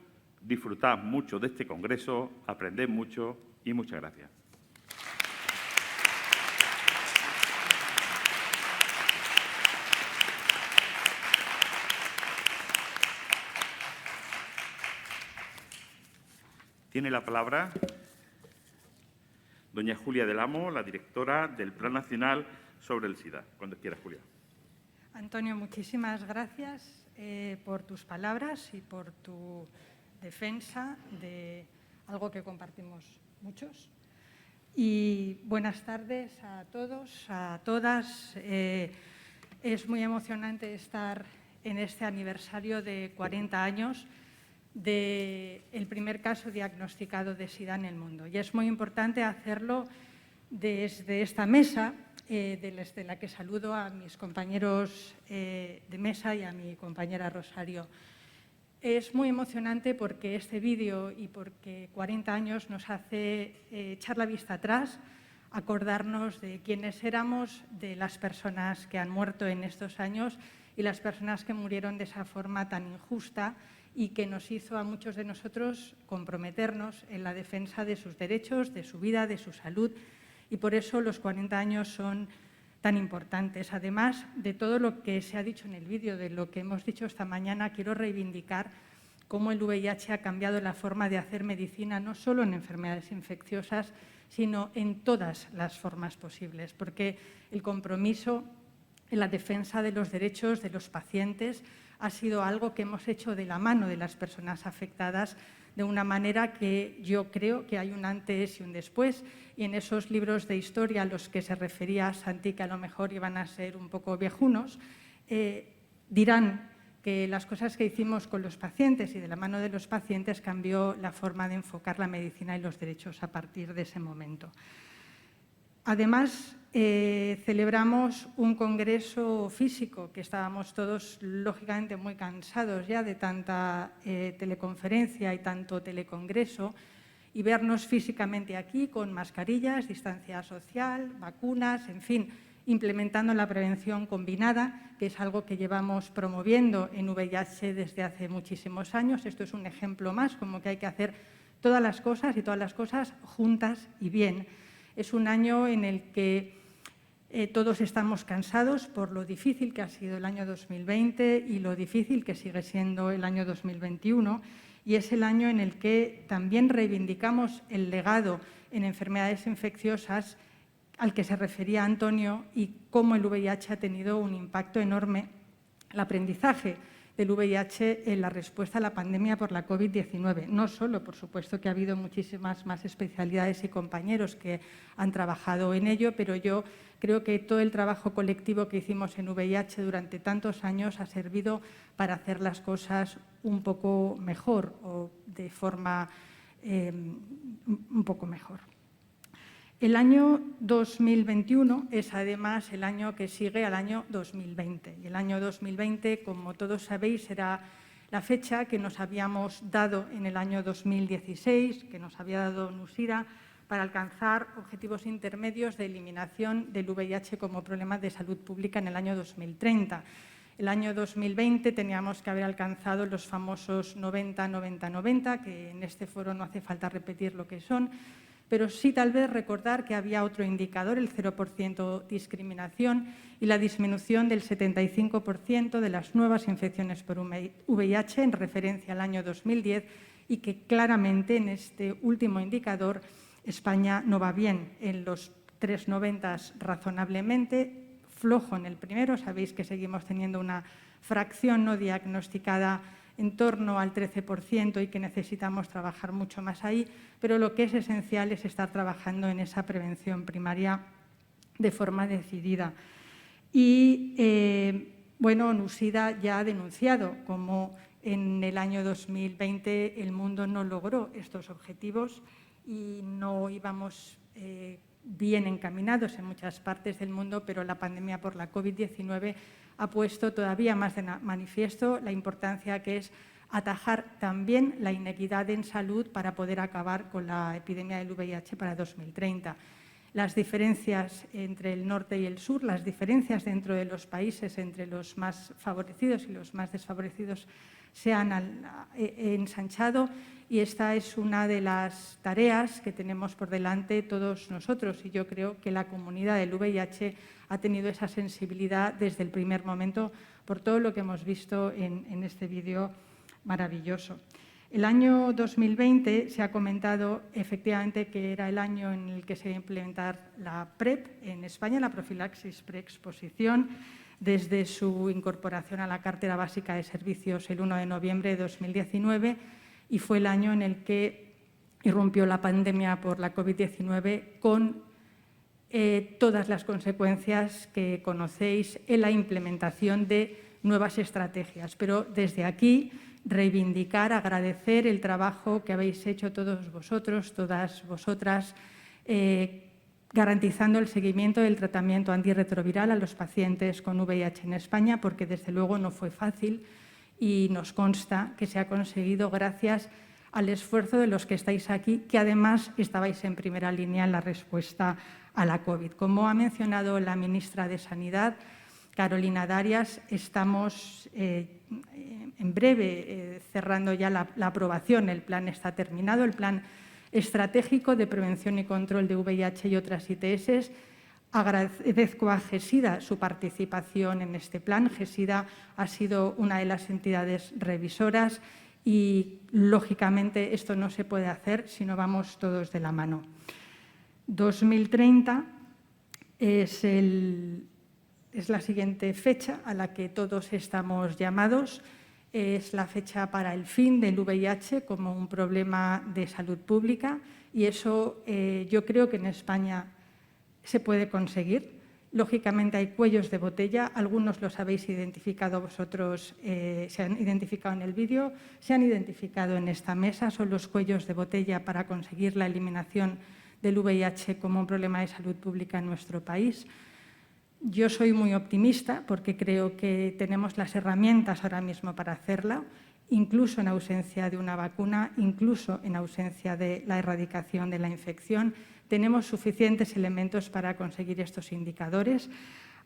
disfrutad mucho de este congreso, aprended mucho y muchas gracias. Tiene la palabra doña Julia del Amo, la directora del Plan Nacional sobre el SIDA. Cuando quiera, Julia. Antonio, muchísimas gracias por tus palabras y por tu defensa de algo que compartimos muchos. Y buenas tardes a todos, a todas. Es muy emocionante estar en este aniversario de 40 años del primer caso diagnosticado de SIDA en el mundo. Y es muy importante hacerlo desde esta mesa, desde la que saludo a mis compañeros de mesa y a mi compañera Rosario. Es muy emocionante porque este vídeo y porque 40 años nos hace echar la vista atrás, acordarnos de quiénes éramos, de las personas que han muerto en estos años y las personas que murieron de esa forma tan injusta y que nos hizo a muchos de nosotros comprometernos en la defensa de sus derechos, de su vida, de su salud, y por eso los 40 años son tan importantes. Además de todo lo que se ha dicho en el vídeo, de lo que hemos dicho esta mañana, quiero reivindicar cómo el VIH ha cambiado la forma de hacer medicina, no solo en enfermedades infecciosas, sino en todas las formas posibles, porque el compromiso en la defensa de los derechos de los pacientes ha sido algo que hemos hecho de la mano de las personas afectadas de una manera que yo creo que hay un antes y un después. Y en esos libros de historia a los que se refería Santi, que a lo mejor iban a ser un poco viejunos, dirán que las cosas que hicimos con los pacientes y de la mano de los pacientes cambió la forma de enfocar la medicina y los derechos a partir de ese momento. Además, celebramos un congreso físico que estábamos todos, lógicamente, muy cansados ya de tanta teleconferencia y tanto telecongreso, y vernos físicamente aquí con mascarillas, distancia social, vacunas, en fin, implementando la prevención combinada, que es algo que llevamos promoviendo en VIH desde hace muchísimos años. Esto es un ejemplo más, como que hay que hacer todas las cosas y todas las cosas juntas y bien. Es un año en el que todos estamos cansados por lo difícil que ha sido el año 2020 y lo difícil que sigue siendo el año 2021, y es el año en el que también reivindicamos el legado en enfermedades infecciosas al que se refería Antonio y cómo el VIH ha tenido un impacto enorme, el aprendizaje del VIH en la respuesta a la pandemia por la COVID-19. No solo, por supuesto, que ha habido muchísimas más especialidades y compañeros que han trabajado en ello, pero yo creo que todo el trabajo colectivo que hicimos en VIH durante tantos años ha servido para hacer las cosas un poco mejor o de forma un poco mejor. El año 2021 es además el año que sigue al año 2020. Y el año 2020, como todos sabéis, será la fecha que nos habíamos dado en el año 2016, que nos había dado NUSIDA, para alcanzar objetivos intermedios de eliminación del VIH como problema de salud pública en el año 2030. El año 2020 teníamos que haber alcanzado los famosos 90-90-90, que en este foro no hace falta repetir lo que son, pero sí tal vez recordar que había otro indicador, el 0% discriminación y la disminución del 75% de las nuevas infecciones por VIH en referencia al año 2010, y que claramente en este último indicador España no va bien. En los 3,90 razonablemente, flojo en el primero. Sabéis que seguimos teniendo una fracción no diagnosticada en torno al 13% y que necesitamos trabajar mucho más ahí, pero lo que es esencial es estar trabajando en esa prevención primaria de forma decidida. Y, bueno, NUSIDA ya ha denunciado cómo En el año 2020 el mundo no logró estos objetivos y no íbamos bien encaminados en muchas partes del mundo, pero la pandemia por la COVID-19 ha puesto todavía más de manifiesto la importancia que es atajar también la inequidad en salud para poder acabar con la epidemia del VIH para 2030. Las diferencias entre el norte y el sur, las diferencias dentro de los países entre los más favorecidos y los más desfavorecidos se han ensanchado y esta es una de las tareas que tenemos por delante todos nosotros y yo creo que la comunidad del VIH ha tenido esa sensibilidad desde el primer momento por todo lo que hemos visto en este vídeo maravilloso. El año 2020 se ha comentado efectivamente que era el año en el que se iba a implementar la PrEP en España, la profilaxis preexposición, desde su incorporación a la Cartera Básica de Servicios el 1 de noviembre de 2019 y fue el año en el que irrumpió la pandemia por la COVID-19 con todas las consecuencias que conocéis en la implementación de nuevas estrategias. Pero desde aquí reivindicar, agradecer el trabajo que habéis hecho todos vosotros, todas vosotras, garantizando el seguimiento del tratamiento antirretroviral a los pacientes con VIH en España, porque desde luego no fue fácil y nos consta que se ha conseguido gracias al esfuerzo de los que estáis aquí, que además estabais en primera línea en la respuesta a la COVID. Como ha mencionado la ministra de Sanidad, Carolina Darias, estamos en breve cerrando ya la aprobación. El plan está terminado, el plan estratégico de prevención y control de VIH y otras ITS. Agradezco a GESIDA su participación en este plan. GESIDA ha sido una de las entidades revisoras y, lógicamente, esto no se puede hacer si no vamos todos de la mano. 2030 es la siguiente fecha a la que todos estamos llamados. Es la fecha para el fin del VIH como un problema de salud pública y eso yo creo que en España se puede conseguir. Lógicamente hay cuellos de botella, algunos los habéis identificado vosotros, se han identificado en el vídeo, se han identificado en esta mesa, son los cuellos de botella para conseguir la eliminación del VIH como un problema de salud pública en nuestro país. Yo soy muy optimista porque creo que tenemos las herramientas ahora mismo para hacerla, incluso en ausencia de una vacuna, incluso en ausencia de la erradicación de la infección. Tenemos suficientes elementos para conseguir estos indicadores,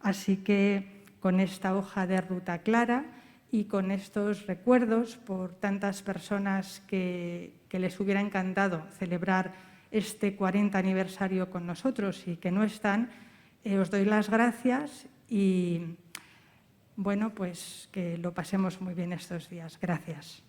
así que con esta hoja de ruta clara y con estos recuerdos por tantas personas que les hubiera encantado celebrar este 40 aniversario con nosotros y que no están, os doy las gracias y, bueno, pues que lo pasemos muy bien estos días. Gracias.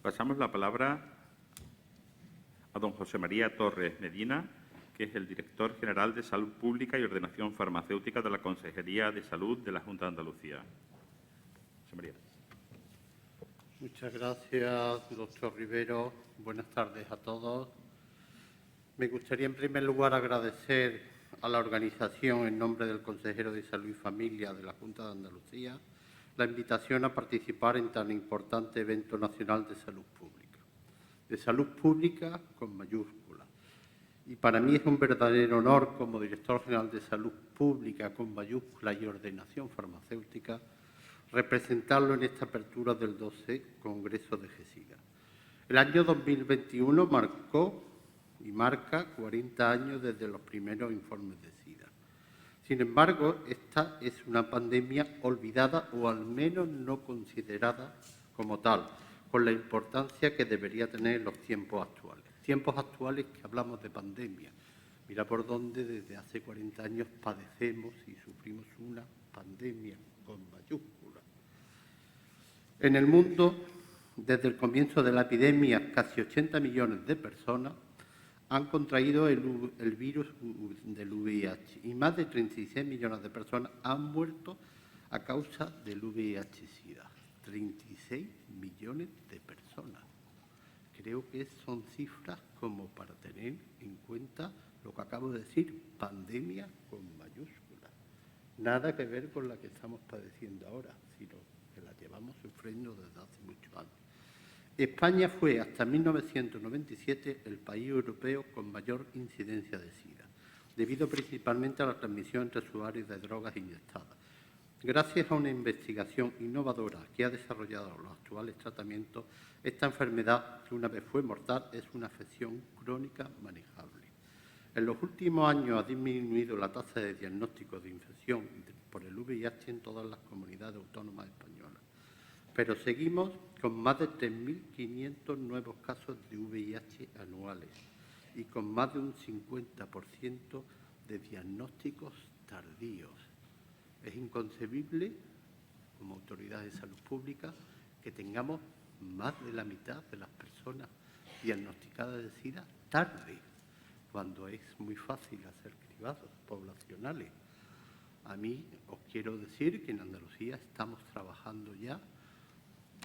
Pasamos la palabra a don José María Torres Medina, que es el director general de Salud Pública y Ordenación Farmacéutica de la Consejería de Salud de la Junta de Andalucía. José María. Muchas gracias, doctor Rivero. Buenas tardes a todos. Me gustaría, en primer lugar, agradecer a la organización, en nombre del consejero de Salud y Familia de la Junta de Andalucía, la invitación a participar en tan importante evento nacional de salud pública con mayúsculas. Y para mí es un verdadero honor, como director general de Salud Pública con mayúsculas y Ordenación Farmacéutica, representarlo en esta apertura del 12 Congreso de GESIDA. El año 2021 marcó y marca 40 años desde los primeros informes de SIDA. Sin embargo, esta es una pandemia olvidada o al menos no considerada como tal, con la importancia que debería tener en los tiempos actuales. Tiempos actuales que hablamos de pandemia. Mira por dónde desde hace 40 años padecemos y sufrimos una pandemia con mayúsculas. En el mundo, desde el comienzo de la epidemia, casi 80 millones de personas han contraído el virus del VIH y más de 36 millones de personas han muerto a causa del VIH-Sida. 36 millones de personas. Creo que son cifras como para tener en cuenta lo que acabo de decir, pandemia con mayúsculas. Nada que ver con la que estamos padeciendo ahora, sino que la llevamos sufriendo desde hace muchos años. España fue hasta 1997 el país europeo con mayor incidencia de SIDA, debido principalmente a la transmisión entre usuarios de drogas inyectadas. Gracias a una investigación innovadora que ha desarrollado los actuales tratamientos, esta enfermedad, que una vez fue mortal, es una afección crónica manejable. En los últimos años ha disminuido la tasa de diagnóstico de infección por el VIH en todas las comunidades autónomas españolas, pero seguimos con más de 3.500 nuevos casos de VIH anuales y con más de un 50% de diagnósticos tardíos. Es inconcebible, como autoridad de salud pública, que tengamos más de la mitad de las personas diagnosticadas de SIDA tarde, cuando es muy fácil hacer cribados poblacionales. A mí os quiero decir que en Andalucía estamos trabajando ya,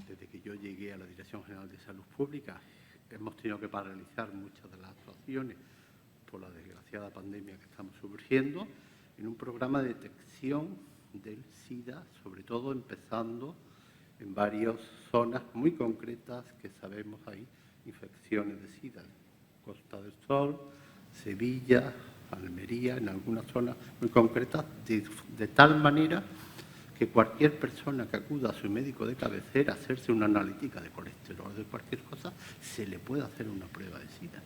desde que yo llegué a la Dirección General de Salud Pública, hemos tenido que paralizar muchas de las actuaciones por la desgraciada pandemia que estamos sufriendo, en un programa de detección del SIDA, sobre todo empezando en varias zonas muy concretas que sabemos hay infecciones de SIDA. Costa del Sol, Sevilla, Almería, en algunas zonas muy concretas, de tal manera que cualquier persona que acuda a su médico de cabecera a hacerse una analítica de colesterol o de cualquier cosa, se le puede hacer una prueba de SIDA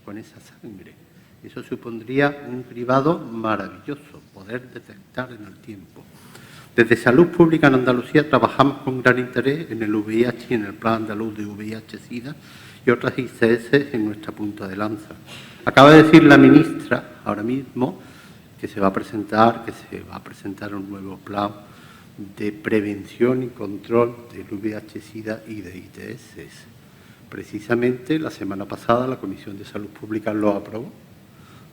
con esa sangre. Eso supondría un cribado maravilloso, poder detectar en el tiempo. Desde Salud Pública en Andalucía trabajamos con gran interés en el VIH y en el Plan Andaluz de VIH-Sida y otras ICS en nuestra punta de lanza. Acaba de decir la ministra ahora mismo que se va a presentar un nuevo plan de prevención y control del VIH-Sida y de ITS. Precisamente la semana pasada la Comisión de Salud Pública lo aprobó.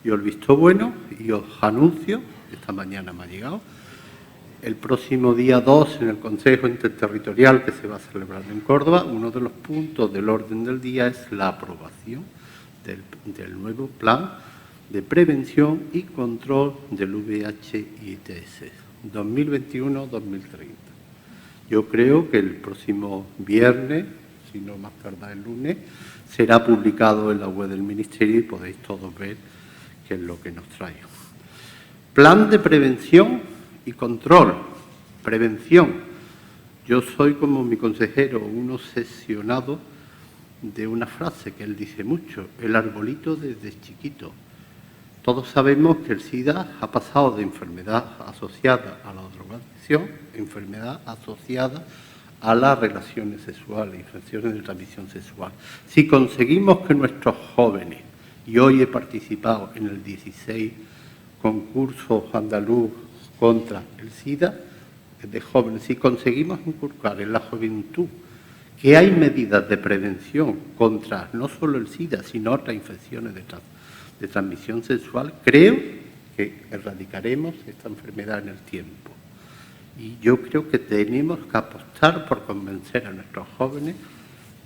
Yo el visto bueno y os anuncio, esta mañana me ha llegado, el próximo día 2 en el Consejo Interterritorial que se va a celebrar en Córdoba, uno de los puntos del orden del día es la aprobación del nuevo plan de prevención y control del VIH y ITS 2021-2030. Yo creo que el próximo viernes, si no más tardar el lunes, será publicado en la web del Ministerio y podéis todos ver qué es lo que nos trae. Plan de prevención y control. Prevención. Yo soy, como mi consejero, un obsesionado de una frase que él dice mucho, el arbolito desde chiquito. Todos sabemos que el SIDA ha pasado de enfermedad asociada a la drogadicción, enfermedad asociada a las relaciones sexuales, infecciones de transmisión sexual. Si conseguimos que nuestros jóvenes, y hoy he participado en el 16 concurso andaluz contra el SIDA, de jóvenes, si conseguimos inculcar en la juventud que hay medidas de prevención contra no solo el SIDA, sino otras infecciones de transmisión sexual, creo que erradicaremos esta enfermedad en el tiempo. Y yo creo que tenemos que apostar por convencer a nuestros jóvenes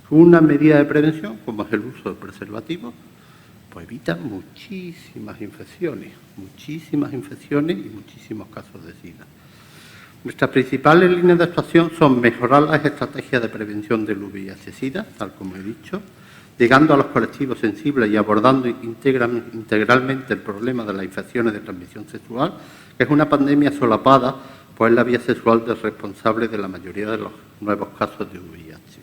que una medida de prevención, como es el uso de preservativos, pues evita muchísimas infecciones y muchísimos casos de SIDA. Nuestras principales líneas de actuación son mejorar las estrategias de prevención del VIH-Sida, tal como he dicho, llegando a los colectivos sensibles y abordando integralmente el problema de las infecciones de transmisión sexual, que es una pandemia solapada, pues es la vía sexual del responsable de la mayoría de los nuevos casos de VIH.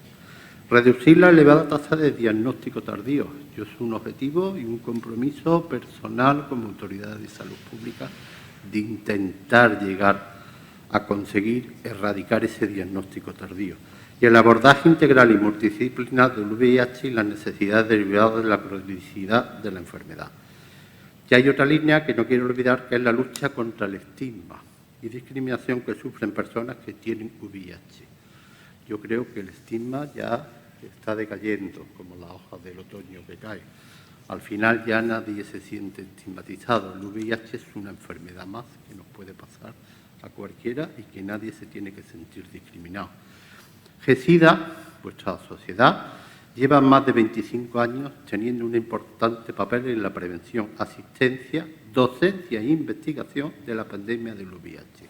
Reducir la elevada tasa de diagnóstico tardío. Yo soy un objetivo y un compromiso personal como autoridad de salud pública de intentar llegar a conseguir erradicar ese diagnóstico tardío. Y el abordaje integral y multidisciplinar del VIH y las necesidades derivadas de la cronicidad de la enfermedad. Y hay otra línea que no quiero olvidar, que es la lucha contra el estigma y discriminación que sufren personas que tienen VIH. Yo creo que el estigma ya está decayendo, como las hojas del otoño que caen. Al final ya nadie se siente estigmatizado. El VIH es una enfermedad más que nos puede pasar a cualquiera y que nadie se tiene que sentir discriminado. GESIDA, vuestra sociedad, Lleva más de 25 años teniendo un importante papel en la prevención, asistencia, docencia e investigación de la pandemia del VIH,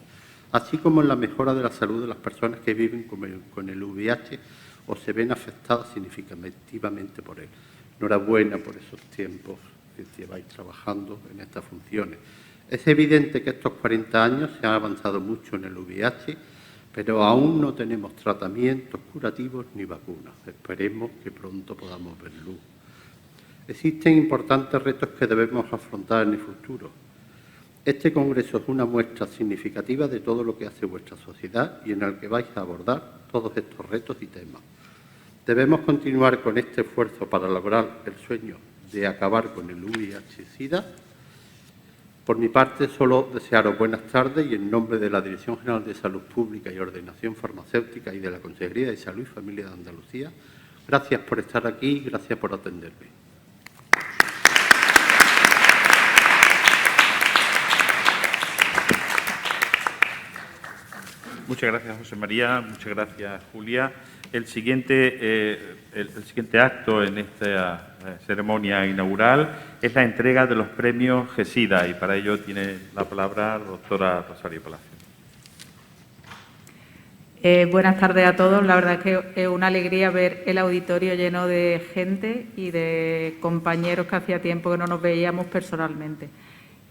así como en la mejora de la salud de las personas que viven con el VIH o se ven afectadas significativamente por él. Enhorabuena por esos tiempos que lleváis trabajando en estas funciones. Es evidente que estos 40 años se ha avanzado mucho en el VIH, pero aún no tenemos tratamientos curativos ni vacunas. Esperemos que pronto podamos ver luz. Existen importantes retos que debemos afrontar en el futuro. Este congreso es una muestra significativa de todo lo que hace vuestra sociedad y en el que vais a abordar todos estos retos y temas. Debemos continuar con este esfuerzo para lograr el sueño de acabar con el VIH-Sida. Por mi parte, solo desearos buenas tardes y en nombre de la Dirección General de Salud Pública y Ordenación Farmacéutica y de la Consejería de Salud y Familia de Andalucía, gracias por estar aquí y gracias por atenderme. Muchas gracias, José María. Muchas gracias, Julia. El siguiente acto en esta ceremonia inaugural es la entrega de los premios GESIDA y para ello tiene la palabra la doctora Rosario Palacio. Buenas tardes a todos. La verdad es que es una alegría ver el auditorio lleno de gente y de compañeros que hacía tiempo que no nos veíamos personalmente.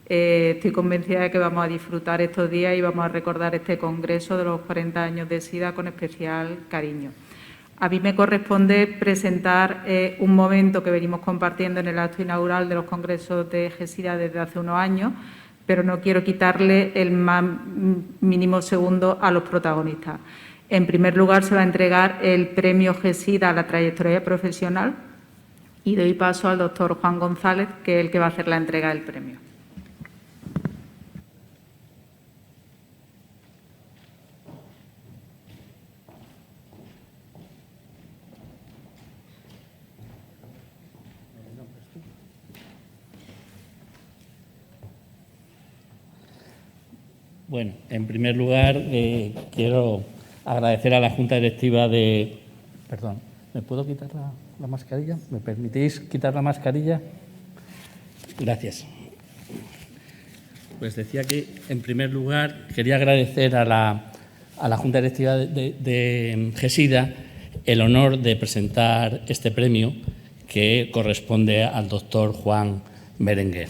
Estoy convencida de que vamos a disfrutar estos días y vamos a recordar este congreso de los 40 años de SIDA con especial cariño. A mí me corresponde presentar un momento que venimos compartiendo en el acto inaugural de los congresos de GESIDA desde hace unos años, pero no quiero quitarle el más mínimo segundo a los protagonistas. En primer lugar, se va a entregar el premio GESIDA a la trayectoria profesional y doy paso al doctor Juan González, que es el que va a hacer la entrega del premio. Bueno, en primer lugar, quiero agradecer a la Junta Directiva de... Perdón, ¿me puedo quitar la mascarilla? ¿Me permitís quitar la mascarilla? Gracias. Pues decía que, en primer lugar, quería agradecer a la Junta Directiva de GESIDA el honor de presentar este premio que corresponde al doctor Juan Berenguer.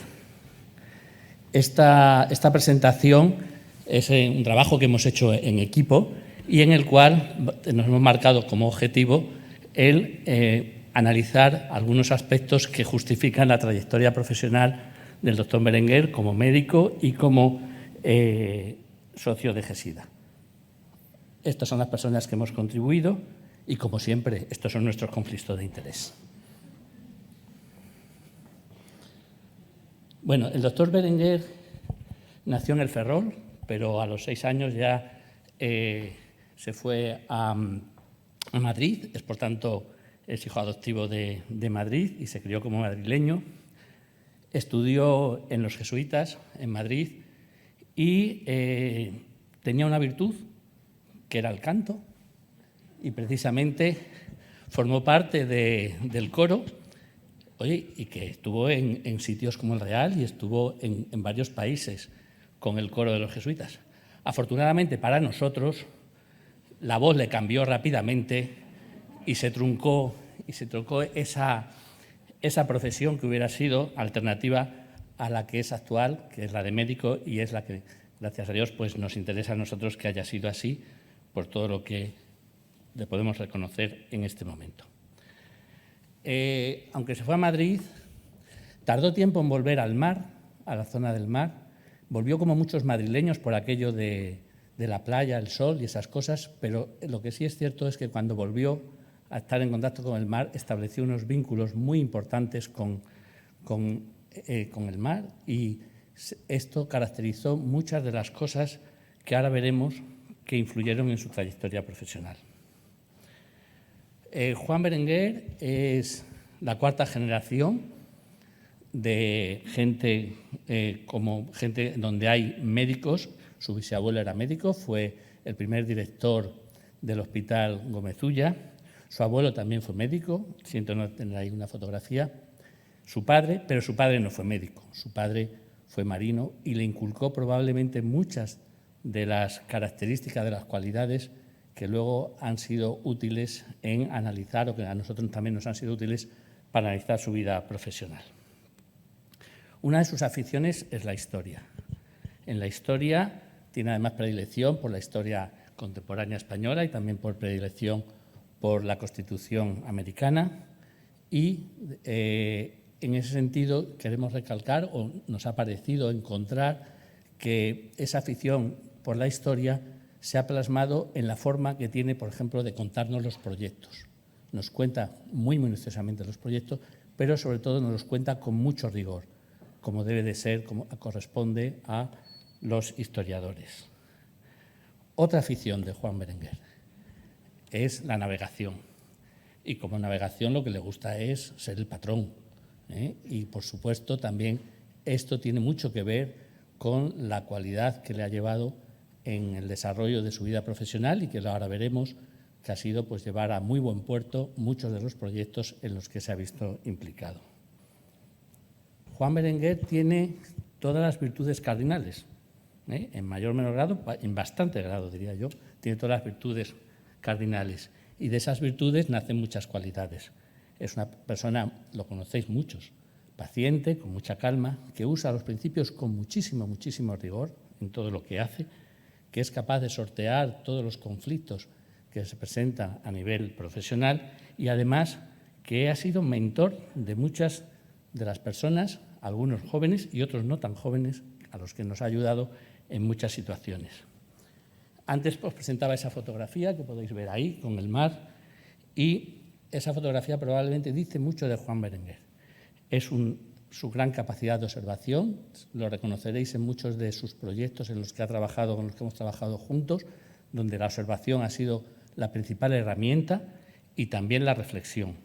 Esta presentación es un trabajo que hemos hecho en equipo y en el cual nos hemos marcado como objetivo el analizar algunos aspectos que justifican la trayectoria profesional del doctor Berenguer como médico y como socio de GESIDA. Estas son las personas que hemos contribuido y, como siempre, estos son nuestros conflictos de interés. Bueno, el doctor Berenguer nació en el Ferrol, pero a los 6 años ya se fue a Madrid, es por tanto es hijo adoptivo de Madrid y se crió como madrileño. Estudió en los jesuitas en Madrid y tenía una virtud que era el canto y precisamente formó parte del coro, y que estuvo en sitios como el Real y estuvo en varios países con el coro de los jesuitas. Afortunadamente para nosotros, la voz le cambió rápidamente y se truncó esa profesión que hubiera sido alternativa a la que es actual, que es la de médico, y es la que, gracias a Dios, pues nos interesa a nosotros que haya sido así por todo lo que le podemos reconocer en este momento. Aunque se fue a Madrid, tardó tiempo en volver al mar, a la zona del mar. Volvió como muchos madrileños por aquello de la playa, el sol y esas cosas, pero lo que sí es cierto es que cuando volvió a estar en contacto con el mar, estableció unos vínculos muy importantes con el mar y esto caracterizó muchas de las cosas que ahora veremos que influyeron en su trayectoria profesional. Juan Berenguer es la 4ª generación de gente donde hay médicos. Su bisabuelo era médico, fue el primer director del Hospital Gómez Ulla. Su abuelo también fue médico, siento no tener ahí una fotografía. Su padre, pero su padre no fue médico, su padre fue marino y le inculcó probablemente muchas de las características, de las cualidades que luego han sido útiles en analizar, o que a nosotros también nos han sido útiles para analizar su vida profesional. Una de sus aficiones es la historia. En la historia tiene además predilección por la historia contemporánea española y también por predilección por la Constitución americana y en ese sentido queremos recalcar, o nos ha parecido encontrar, que esa afición por la historia se ha plasmado en la forma que tiene, por ejemplo, de contarnos los proyectos. Nos cuenta muy minuciosamente los proyectos, pero sobre todo nos los cuenta con mucho rigor, como debe de ser, como corresponde a los historiadores. Otra afición de Juan Berenguer es la navegación. Y como navegación lo que le gusta es ser el patrón. Y, por supuesto, también esto tiene mucho que ver con la cualidad que le ha llevado en el desarrollo de su vida profesional y que ahora veremos que ha sido pues, llevar a muy buen puerto muchos de los proyectos en los que se ha visto implicado. Juan Berenguer tiene todas las virtudes cardinales, en mayor o menor grado, en bastante grado, diría yo, tiene todas las virtudes cardinales y de esas virtudes nacen muchas cualidades. Es una persona, lo conocéis muchos, paciente, con mucha calma, que usa los principios con muchísimo rigor en todo lo que hace, que es capaz de sortear todos los conflictos que se presentan a nivel profesional y además que ha sido mentor de muchas de las personas, algunos jóvenes y otros no tan jóvenes, a los que nos ha ayudado en muchas situaciones. Antes os presentaba esa fotografía que podéis ver ahí, con el mar, y esa fotografía probablemente dice mucho de Juan Berenguer. Es su gran capacidad de observación, lo reconoceréis en muchos de sus proyectos en los que ha trabajado, con los que hemos trabajado juntos, donde la observación ha sido la principal herramienta y también la reflexión.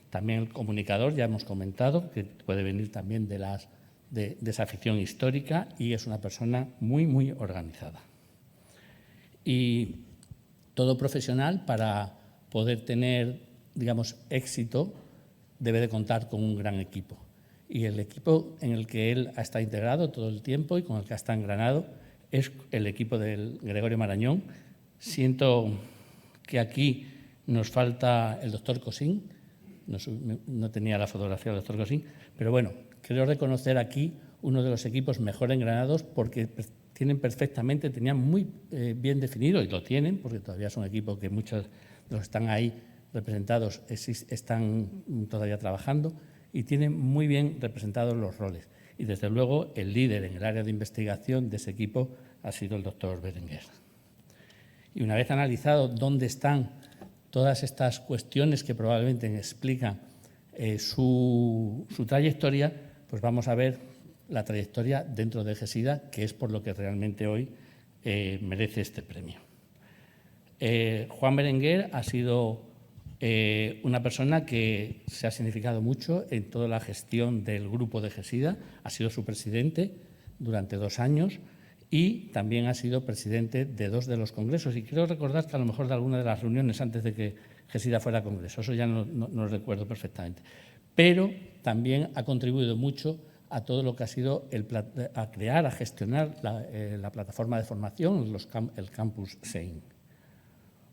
También el comunicador, ya hemos comentado, que puede venir también de esa afición histórica y es una persona muy organizada. Y todo profesional, para poder tener, digamos, éxito, debe de contar con un gran equipo. Y el equipo en el que él ha estado integrado todo el tiempo y con el que ha estado engranado es el equipo del Gregorio Marañón. Siento que aquí nos falta el doctor Cosín, no tenía la fotografía del doctor Cosín, pero bueno, quiero reconocer aquí uno de los equipos mejor engranados porque tenían muy bien definido, y lo tienen, porque todavía es un equipo que muchos de los que están ahí representados están todavía trabajando y tienen muy bien representados los roles. Y desde luego el líder en el área de investigación de ese equipo ha sido el doctor Berenguer. Y una vez analizado dónde están todas estas cuestiones que probablemente explican su trayectoria, pues vamos a ver la trayectoria dentro de GESIDA, que es por lo que realmente hoy merece este premio. Juan Berenguer ha sido una persona que se ha significado mucho en toda la gestión del grupo de GESIDA, ha sido su presidente durante 2 años y también ha sido presidente de 2 de los congresos. Y quiero recordar que a lo mejor de alguna de las reuniones antes de que GESIDA fuera congreso, eso ya no lo recuerdo perfectamente. Pero también ha contribuido mucho a todo lo que ha sido a crear, a gestionar la plataforma de formación, el Campus SEIN.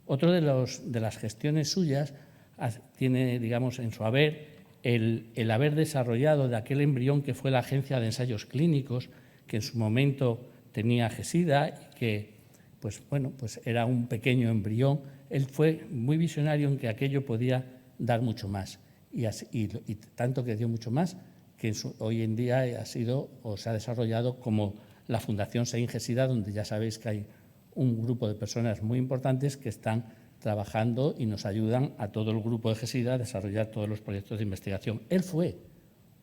Otro de las gestiones suyas tiene, digamos, en su haber el haber desarrollado de aquel embrión que fue la Agencia de Ensayos Clínicos, que en su momento tenía GESIDA y que pues era un pequeño embrión. Él fue muy visionario en que aquello podía dar mucho más y tanto que dio mucho más que hoy en día ha sido o se ha desarrollado como la Fundación SEIN GESIDA, donde ya sabéis que hay un grupo de personas muy importantes que están trabajando y nos ayudan a todo el grupo de GESIDA a desarrollar todos los proyectos de investigación. Él fue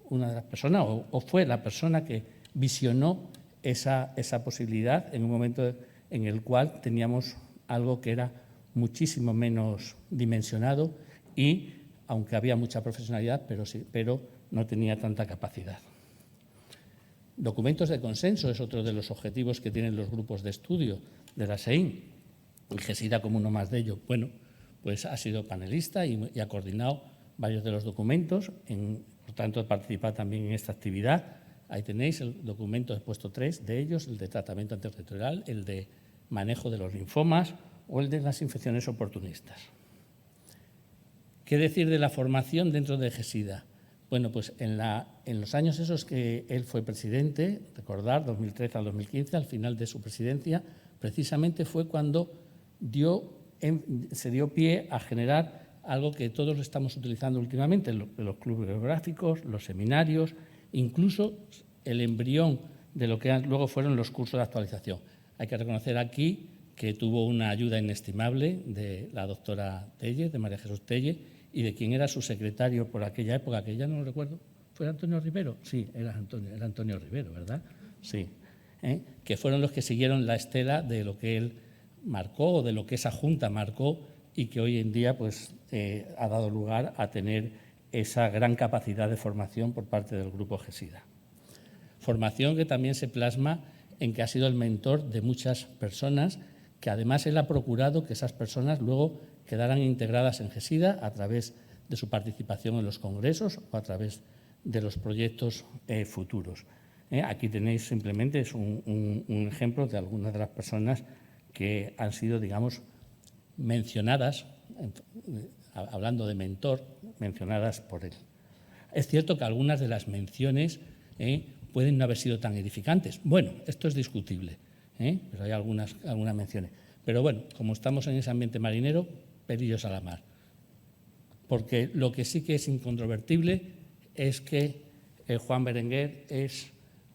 una de las personas o fue la persona que visionó esa posibilidad en un momento en el cual teníamos algo que era muchísimo menos dimensionado y, aunque había mucha profesionalidad, pero no tenía tanta capacidad. Documentos de consenso es otro de los objetivos que tienen los grupos de estudio de la SEIN, y GESIDA como uno más de ellos. Bueno, pues ha sido panelista y ha coordinado varios de los documentos, por tanto, ha participado también en esta actividad. Ahí tenéis el documento, he puesto 3 de ellos, el de tratamiento antirretroviral, el de manejo de los linfomas o el de las infecciones oportunistas. ¿Qué decir de la formación dentro de GESIDA? Bueno, pues en los años esos que él fue presidente, recordar, 2013 al 2015, al final de su presidencia, precisamente fue cuando se dio pie a generar algo que todos estamos utilizando últimamente, los clubes geográficos, los seminarios, incluso el embrión de lo que luego fueron los cursos de actualización. Hay que reconocer aquí que tuvo una ayuda inestimable de la doctora Telle, de María Jesús Telle, y de quien era su secretario por aquella época, que ya no lo recuerdo, ¿fue Antonio Rivero? Sí, era Antonio Rivero, ¿verdad? Sí, que fueron los que siguieron la estela de lo que él marcó, o de lo que esa junta marcó, y que hoy en día pues, ha dado lugar a tener esa gran capacidad de formación por parte del Grupo GESIDA. Formación que también se plasma en que ha sido el mentor de muchas personas, que además él ha procurado que esas personas luego quedaran integradas en GESIDA a través de su participación en los congresos o a través de los proyectos futuros. Aquí tenéis simplemente es un ejemplo de algunas de las personas que han sido, digamos, mencionadas, hablando de mentor, mencionadas por él. Es cierto que algunas de las menciones pueden no haber sido tan edificantes. Bueno, esto es discutible, pero hay algunas menciones. Pero bueno, como estamos en ese ambiente marinero, pelillos a la mar. Porque lo que sí que es incontrovertible es que Juan Berenguer es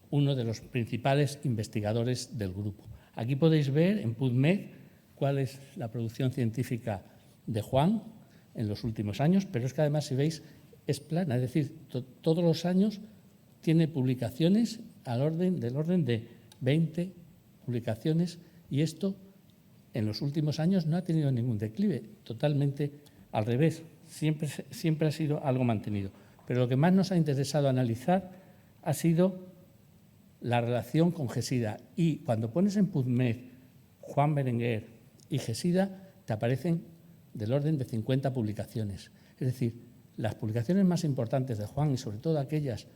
uno de los principales investigadores del grupo. Aquí podéis ver en PubMed cuál es la producción científica de Juan en los últimos años, pero es que además, si veis, es plana, es decir, todos los años tiene publicaciones del orden de 20 publicaciones, y esto en los últimos años no ha tenido ningún declive, totalmente al revés, siempre ha sido algo mantenido. Pero lo que más nos ha interesado analizar ha sido la relación con GESIDA, y cuando pones en PubMed Juan Berenguer y GESIDA, te aparecen del orden de 50 publicaciones. Es decir, las publicaciones más importantes de Juan, y sobre todo aquellas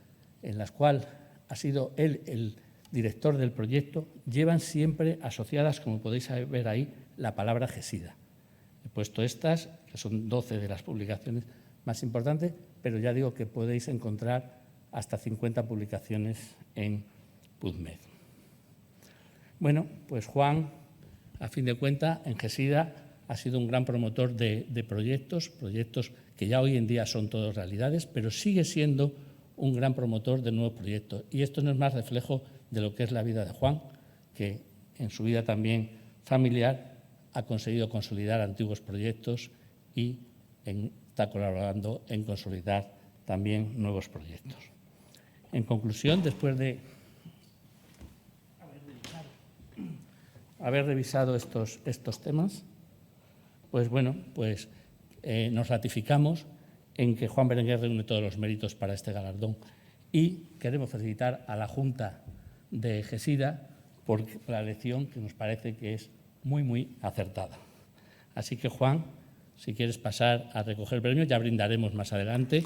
en las cuales ha sido él el director del proyecto, llevan siempre asociadas, como podéis ver ahí, la palabra GESIDA. He puesto estas, que son 12 de las publicaciones más importantes, pero ya digo que podéis encontrar hasta 50 publicaciones en PubMed. Bueno, pues Juan, a fin de cuentas, en GESIDA ha sido un gran promotor de proyectos que ya hoy en día son todos realidades, pero sigue siendo un gran promotor de nuevos proyectos. Y esto no es más reflejo de lo que es la vida de Juan, que en su vida también familiar ha conseguido consolidar antiguos proyectos y está colaborando en consolidar también nuevos proyectos. En conclusión, después de haber revisado estos temas, pues bueno, pues nos ratificamos en que Juan Berenguer reúne todos los méritos para este galardón, y queremos felicitar a la Junta de GESIDA por la elección, que nos parece que es muy, muy acertada. Así que, Juan, si quieres pasar a recoger el premio, ya brindaremos más adelante.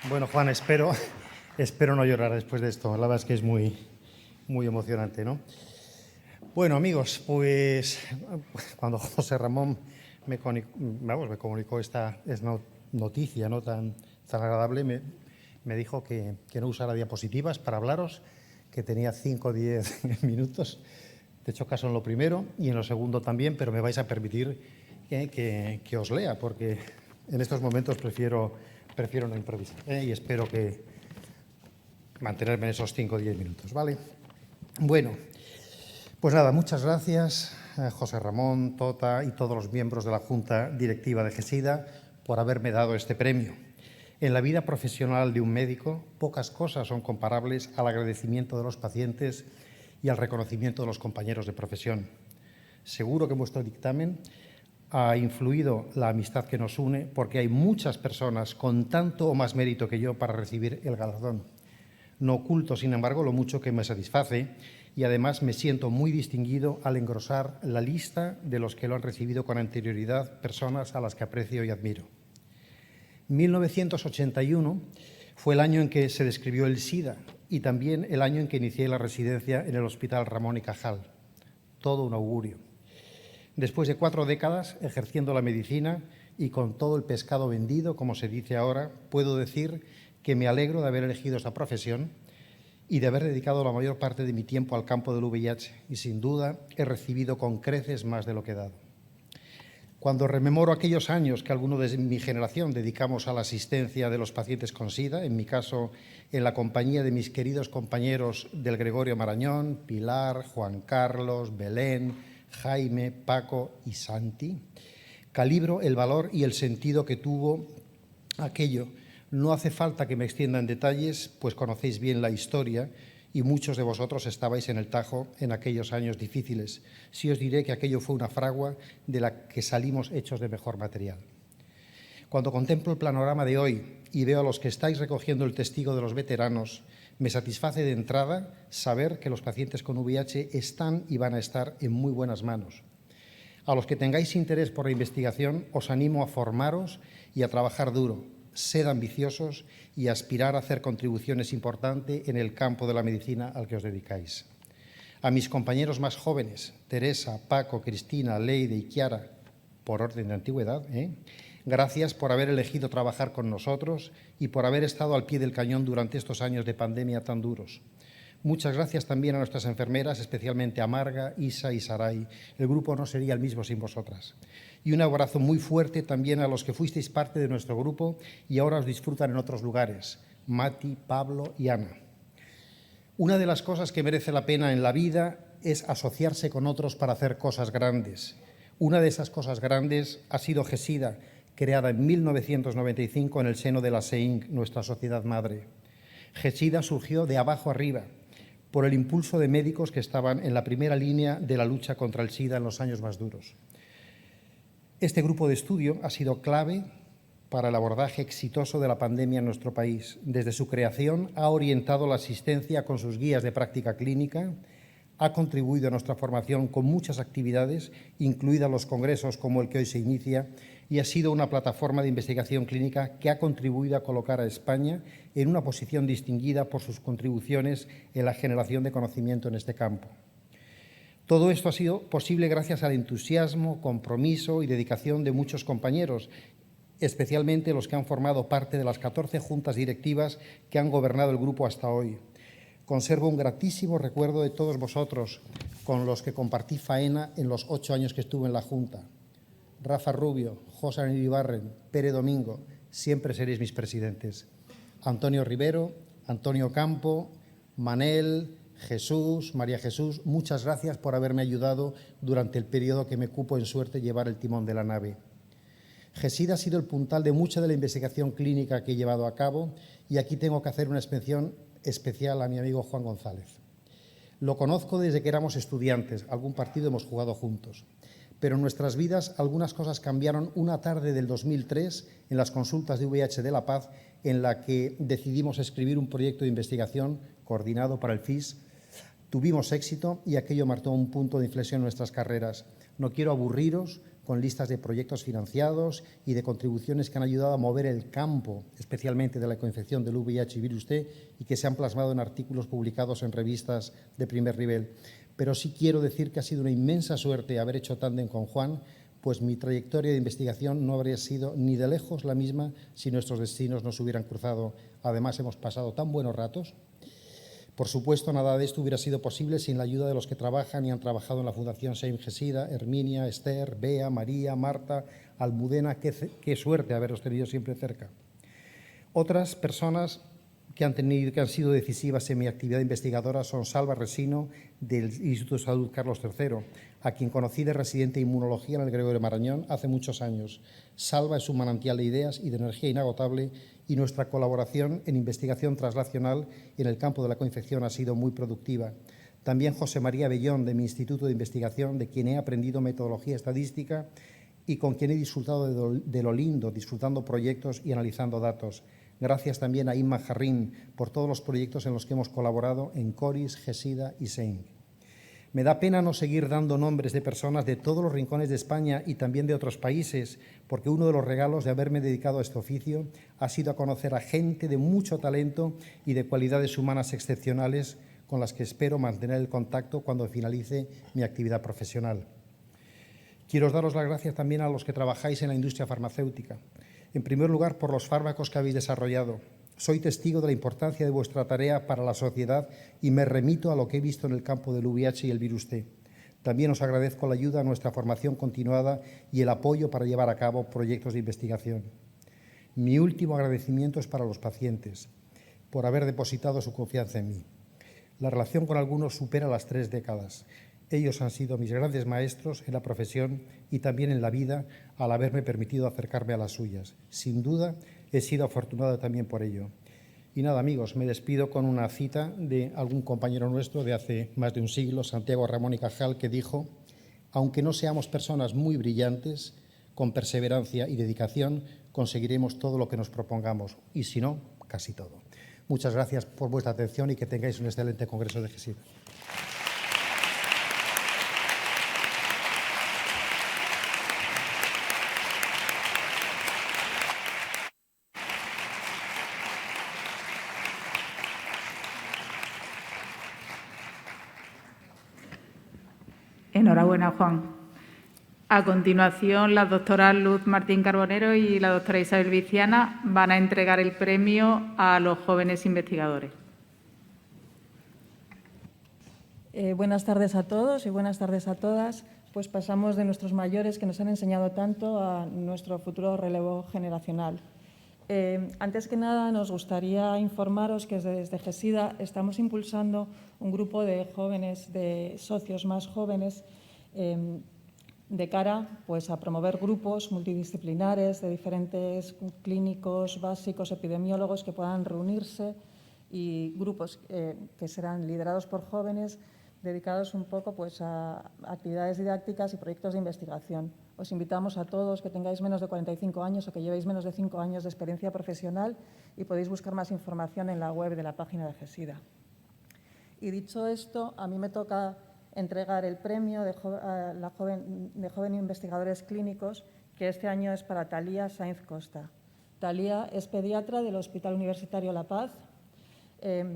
Bueno, Juan, espero no llorar después de esto. La verdad es que es muy emocionante, ¿no? Bueno, amigos, pues cuando José Ramón me comunicó esta noticia, ¿no?, tan agradable, me dijo que no usara diapositivas para hablaros, que tenía 5 o 10 minutos. De hecho, caso en lo primero y en lo segundo también, pero me vais a permitir que os lea, porque En estos momentos prefiero no improvisar, y espero que mantenerme en esos 5 o 10 minutos, ¿vale? Bueno, pues nada, muchas gracias José Ramón, Tota y todos los miembros de la Junta Directiva de GESIDA por haberme dado este premio. En la vida profesional de un médico, pocas cosas son comparables al agradecimiento de los pacientes y al reconocimiento de los compañeros de profesión. Seguro que en vuestro dictamen ha influido la amistad que nos une, porque hay muchas personas con tanto o más mérito que yo para recibir el galardón. No oculto, sin embargo, lo mucho que me satisface y además me siento muy distinguido al engrosar la lista de los que lo han recibido con anterioridad, personas a las que aprecio y admiro. 1981 fue el año en que se describió el SIDA y también el año en que inicié la residencia en el Hospital Ramón y Cajal. Todo un augurio. Después de 4 décadas ejerciendo la medicina y con todo el pescado vendido, como se dice ahora, puedo decir que me alegro de haber elegido esta profesión y de haber dedicado la mayor parte de mi tiempo al campo del VIH y, sin duda, he recibido con creces más de lo que he dado. Cuando rememoro aquellos años que algunos de mi generación dedicamos a la asistencia de los pacientes con SIDA, en mi caso en la compañía de mis queridos compañeros del Gregorio Marañón, Pilar, Juan Carlos, Belén, Jaime, Paco y Santi, calibro el valor y el sentido que tuvo aquello. No hace falta que me extienda en detalles, pues conocéis bien la historia y muchos de vosotros estabais en el Tajo en aquellos años difíciles. Sí os diré que aquello fue una fragua de la que salimos hechos de mejor material. Cuando contemplo el panorama de hoy y veo a los que estáis recogiendo el testigo de los veteranos, me satisface de entrada saber que los pacientes con VIH están y van a estar en muy buenas manos. A los que tengáis interés por la investigación, os animo a formaros y a trabajar duro. Sed ambiciosos y aspirar a hacer contribuciones importantes en el campo de la medicina al que os dedicáis. A mis compañeros más jóvenes, Teresa, Paco, Cristina, Leide y Chiara, por orden de antigüedad, gracias por haber elegido trabajar con nosotros y por haber estado al pie del cañón durante estos años de pandemia tan duros. Muchas gracias también a nuestras enfermeras, especialmente a Marga, Isa y Saray. El grupo no sería el mismo sin vosotras. Y un abrazo muy fuerte también a los que fuisteis parte de nuestro grupo y ahora os disfrutan en otros lugares, Mati, Pablo y Ana. Una de las cosas que merece la pena en la vida es asociarse con otros para hacer cosas grandes. Una de esas cosas grandes ha sido GESIDA, creada en 1995 en el seno de la SEINC, nuestra sociedad madre. GESIDA surgió de abajo arriba, por el impulso de médicos que estaban en la primera línea de la lucha contra el SIDA en los años más duros. Este grupo de estudio ha sido clave para el abordaje exitoso de la pandemia en nuestro país. Desde su creación ha orientado la asistencia con sus guías de práctica clínica, ha contribuido a nuestra formación con muchas actividades, incluidas los congresos como el que hoy se inicia, y ha sido una plataforma de investigación clínica que ha contribuido a colocar a España en una posición distinguida por sus contribuciones en la generación de conocimiento en este campo. Todo esto ha sido posible gracias al entusiasmo, compromiso y dedicación de muchos compañeros, especialmente los que han formado parte de las 14 juntas directivas que han gobernado el grupo hasta hoy. Conservo un gratísimo recuerdo de todos vosotros, con los que compartí faena en los 8 años que estuve en la Junta. Rafa Rubio, José Iribarren, Pere Domingo, siempre seréis mis presidentes. Antonio Rivero, Antonio Campo, Manel, Jesús, María Jesús, muchas gracias por haberme ayudado durante el periodo que me cupo en suerte llevar el timón de la nave. GESIDA ha sido el puntal de mucha de la investigación clínica que he llevado a cabo y aquí tengo que hacer una mención especial a mi amigo Juan González. Lo conozco desde que éramos estudiantes, algún partido hemos jugado juntos, pero en nuestras vidas algunas cosas cambiaron una tarde del 2003 en las consultas de VIH de La Paz, en la que decidimos escribir un proyecto de investigación coordinado para el FIS. Tuvimos éxito y aquello marcó un punto de inflexión en nuestras carreras. No quiero aburriros con listas de proyectos financiados y de contribuciones que han ayudado a mover el campo, especialmente de la coinfección del VIH y virus T, y que se han plasmado en artículos publicados en revistas de primer nivel. Pero sí quiero decir que ha sido una inmensa suerte haber hecho tándem con Juan, pues mi trayectoria de investigación no habría sido ni de lejos la misma si nuestros destinos no se hubieran cruzado. Además, hemos pasado tan buenos ratos. Por supuesto, nada de esto hubiera sido posible sin la ayuda de los que trabajan y han trabajado en la Fundación SEIM GESIDA, Herminia, Esther, Bea, María, Marta, Almudena, qué suerte haberos tenido siempre cerca. Otras personas que han sido decisivas en mi actividad investigadora son Salva Resino, del Instituto de Salud Carlos III, a quien conocí de residente de inmunología en el Gregorio Marañón hace muchos años. Salva es un manantial de ideas y de energía inagotable, y nuestra colaboración en investigación translacional en el campo de la coinfección ha sido muy productiva. También José María Bellón, de mi Instituto de Investigación, de quien he aprendido metodología estadística y con quien he disfrutado de lo lindo, disfrutando proyectos y analizando datos. Gracias también a Inma Jarrín por todos los proyectos en los que hemos colaborado en CORIS, GESIDA y SEINC. Me da pena no seguir dando nombres de personas de todos los rincones de España y también de otros países, porque uno de los regalos de haberme dedicado a este oficio ha sido a conocer a gente de mucho talento y de cualidades humanas excepcionales con las que espero mantener el contacto cuando finalice mi actividad profesional. Quiero daros las gracias también a los que trabajáis en la industria farmacéutica. En primer lugar, por los fármacos que habéis desarrollado. Soy testigo de la importancia de vuestra tarea para la sociedad y me remito a lo que he visto en el campo del VIH y el virus T. También os agradezco la ayuda a nuestra formación continuada y el apoyo para llevar a cabo proyectos de investigación. Mi último agradecimiento es para los pacientes, por haber depositado su confianza en mí. La relación con algunos supera las 3 décadas. Ellos han sido mis grandes maestros en la profesión y también en la vida al haberme permitido acercarme a las suyas. Sin duda, he sido afortunado también por ello. Y nada, amigos, me despido con una cita de algún compañero nuestro de hace más de un siglo, Santiago Ramón y Cajal, que dijo: aunque no seamos personas muy brillantes, con perseverancia y dedicación conseguiremos todo lo que nos propongamos, y si no, casi todo. Muchas gracias por vuestra atención y que tengáis un excelente Congreso de GESIDA. Enhorabuena, Juan. A continuación, las doctoras Luz Martín Carbonero y la doctora Isabel Viciana van a entregar el premio a los jóvenes investigadores. Buenas tardes a todos y buenas tardes a todas. Pues pasamos de nuestros mayores que nos han enseñado tanto a nuestro futuro relevo generacional. Antes que nada, nos gustaría informaros que desde GESIDA estamos impulsando un grupo de jóvenes, de socios más jóvenes, de cara pues, a promover grupos multidisciplinares de diferentes clínicos, básicos, epidemiólogos que puedan reunirse, y grupos que serán liderados por jóvenes dedicados un poco pues, a actividades didácticas y proyectos de investigación. Os invitamos a todos que tengáis menos de 45 años o que llevéis menos de 5 años de experiencia profesional, y podéis buscar más información en la web de la página de GESIDA. Y dicho esto, a mí me toca entregar el premio de Joven Investigadores Clínicos, que este año es para Talía Sainz Costa. Talía es pediatra del Hospital Universitario La Paz,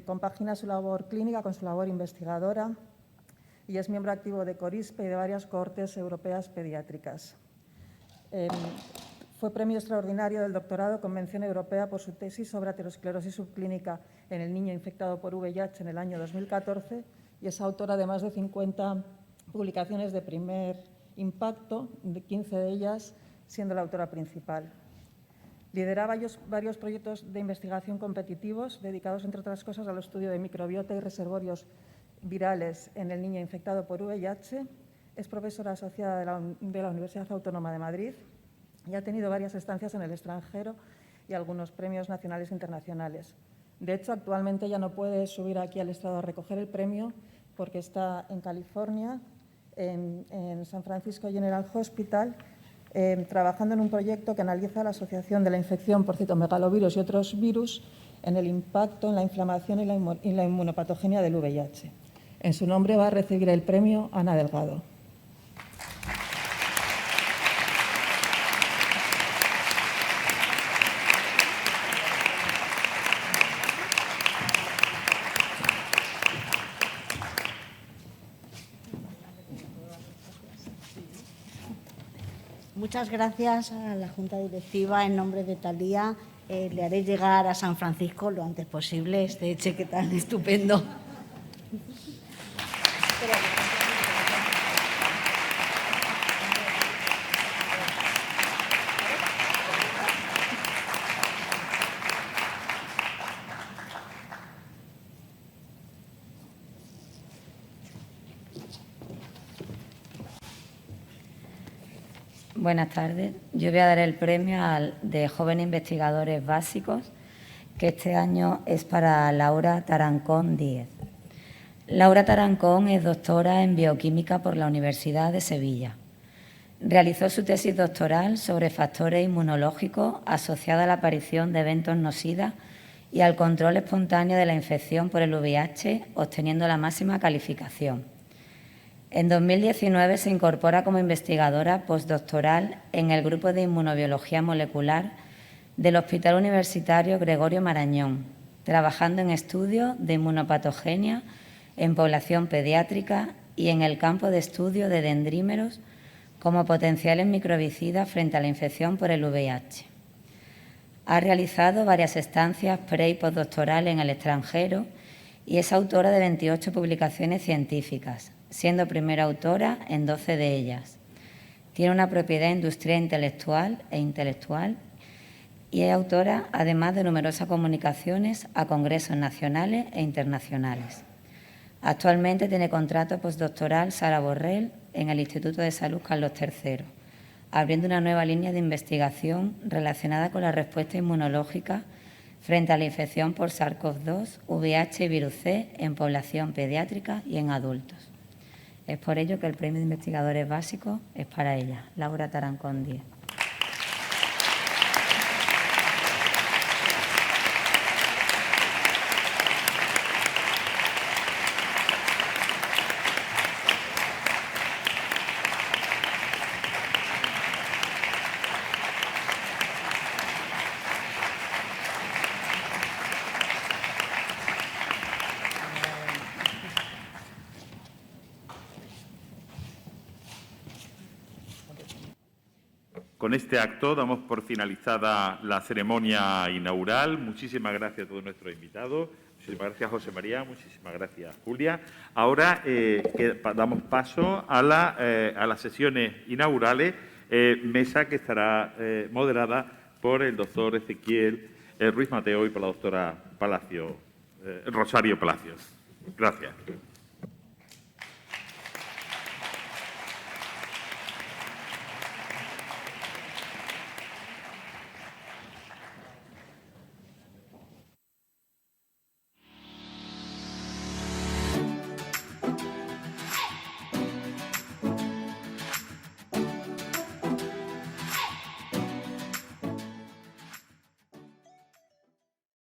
compagina su labor clínica con su labor investigadora y es miembro activo de CORISPE y de varias cohortes europeas pediátricas. Fue premio extraordinario del doctorado con mención europea por su tesis sobre aterosclerosis subclínica en el niño infectado por VIH en el año 2014 y es autora de más de 50 publicaciones de primer impacto, de 15 de ellas siendo la autora principal. Lidera varios proyectos de investigación competitivos dedicados, entre otras cosas, al estudio de microbiota y reservorios virales en el niño infectado por VIH. Es profesora asociada de la Universidad Autónoma de Madrid y ha tenido varias estancias en el extranjero y algunos premios nacionales e internacionales. De hecho, actualmente ya no puede subir aquí al estrado a recoger el premio porque está en California, en San Francisco General Hospital, trabajando en un proyecto que analiza la asociación de la infección por citomegalovirus y otros virus en el impacto en la inflamación y la inmunopatogenia del VIH. En su nombre va a recibir el premio Ana Delgado. Muchas gracias a la Junta Directiva. En nombre de Talía, le haré llegar a San Francisco lo antes posible este cheque tan estupendo. Buenas tardes. Yo voy a dar el premio de Jóvenes Investigadores Básicos, que este año es para Laura Tarancón Díez. Laura Tarancón es doctora en Bioquímica por la Universidad de Sevilla. Realizó su tesis doctoral sobre factores inmunológicos asociados a la aparición de eventos no-sida y al control espontáneo de la infección por el VIH, obteniendo la máxima calificación. En 2019 se incorpora como investigadora postdoctoral en el Grupo de Inmunobiología Molecular del Hospital Universitario Gregorio Marañón, trabajando en estudios de inmunopatogenia en población pediátrica y en el campo de estudio de dendrímeros como potenciales microbicidas frente a la infección por el VIH. Ha realizado varias estancias pre- y postdoctorales en el extranjero y es autora de 28 publicaciones científicas, siendo primera autora en 12 de ellas. Tiene una propiedad industrial intelectual y es autora, además, de numerosas comunicaciones a congresos nacionales e internacionales. Actualmente tiene contrato postdoctoral Sara Borrell en el Instituto de Salud Carlos III, abriendo una nueva línea de investigación relacionada con la respuesta inmunológica frente a la infección por SARS-CoV-2, VIH y virus C en población pediátrica y en adultos. Es por ello que el Premio de Investigadores Básicos es para ella, Laura Tarancón Díez. Con este acto damos por finalizada la ceremonia inaugural. Muchísimas gracias a todos nuestros invitados. Muchísimas gracias, José María. Muchísimas gracias, Julia. Ahora damos paso a las sesiones inaugurales, mesa que estará moderada por el doctor Ezequiel Ruiz Mateo y por la doctora Rosario Palacios. Gracias.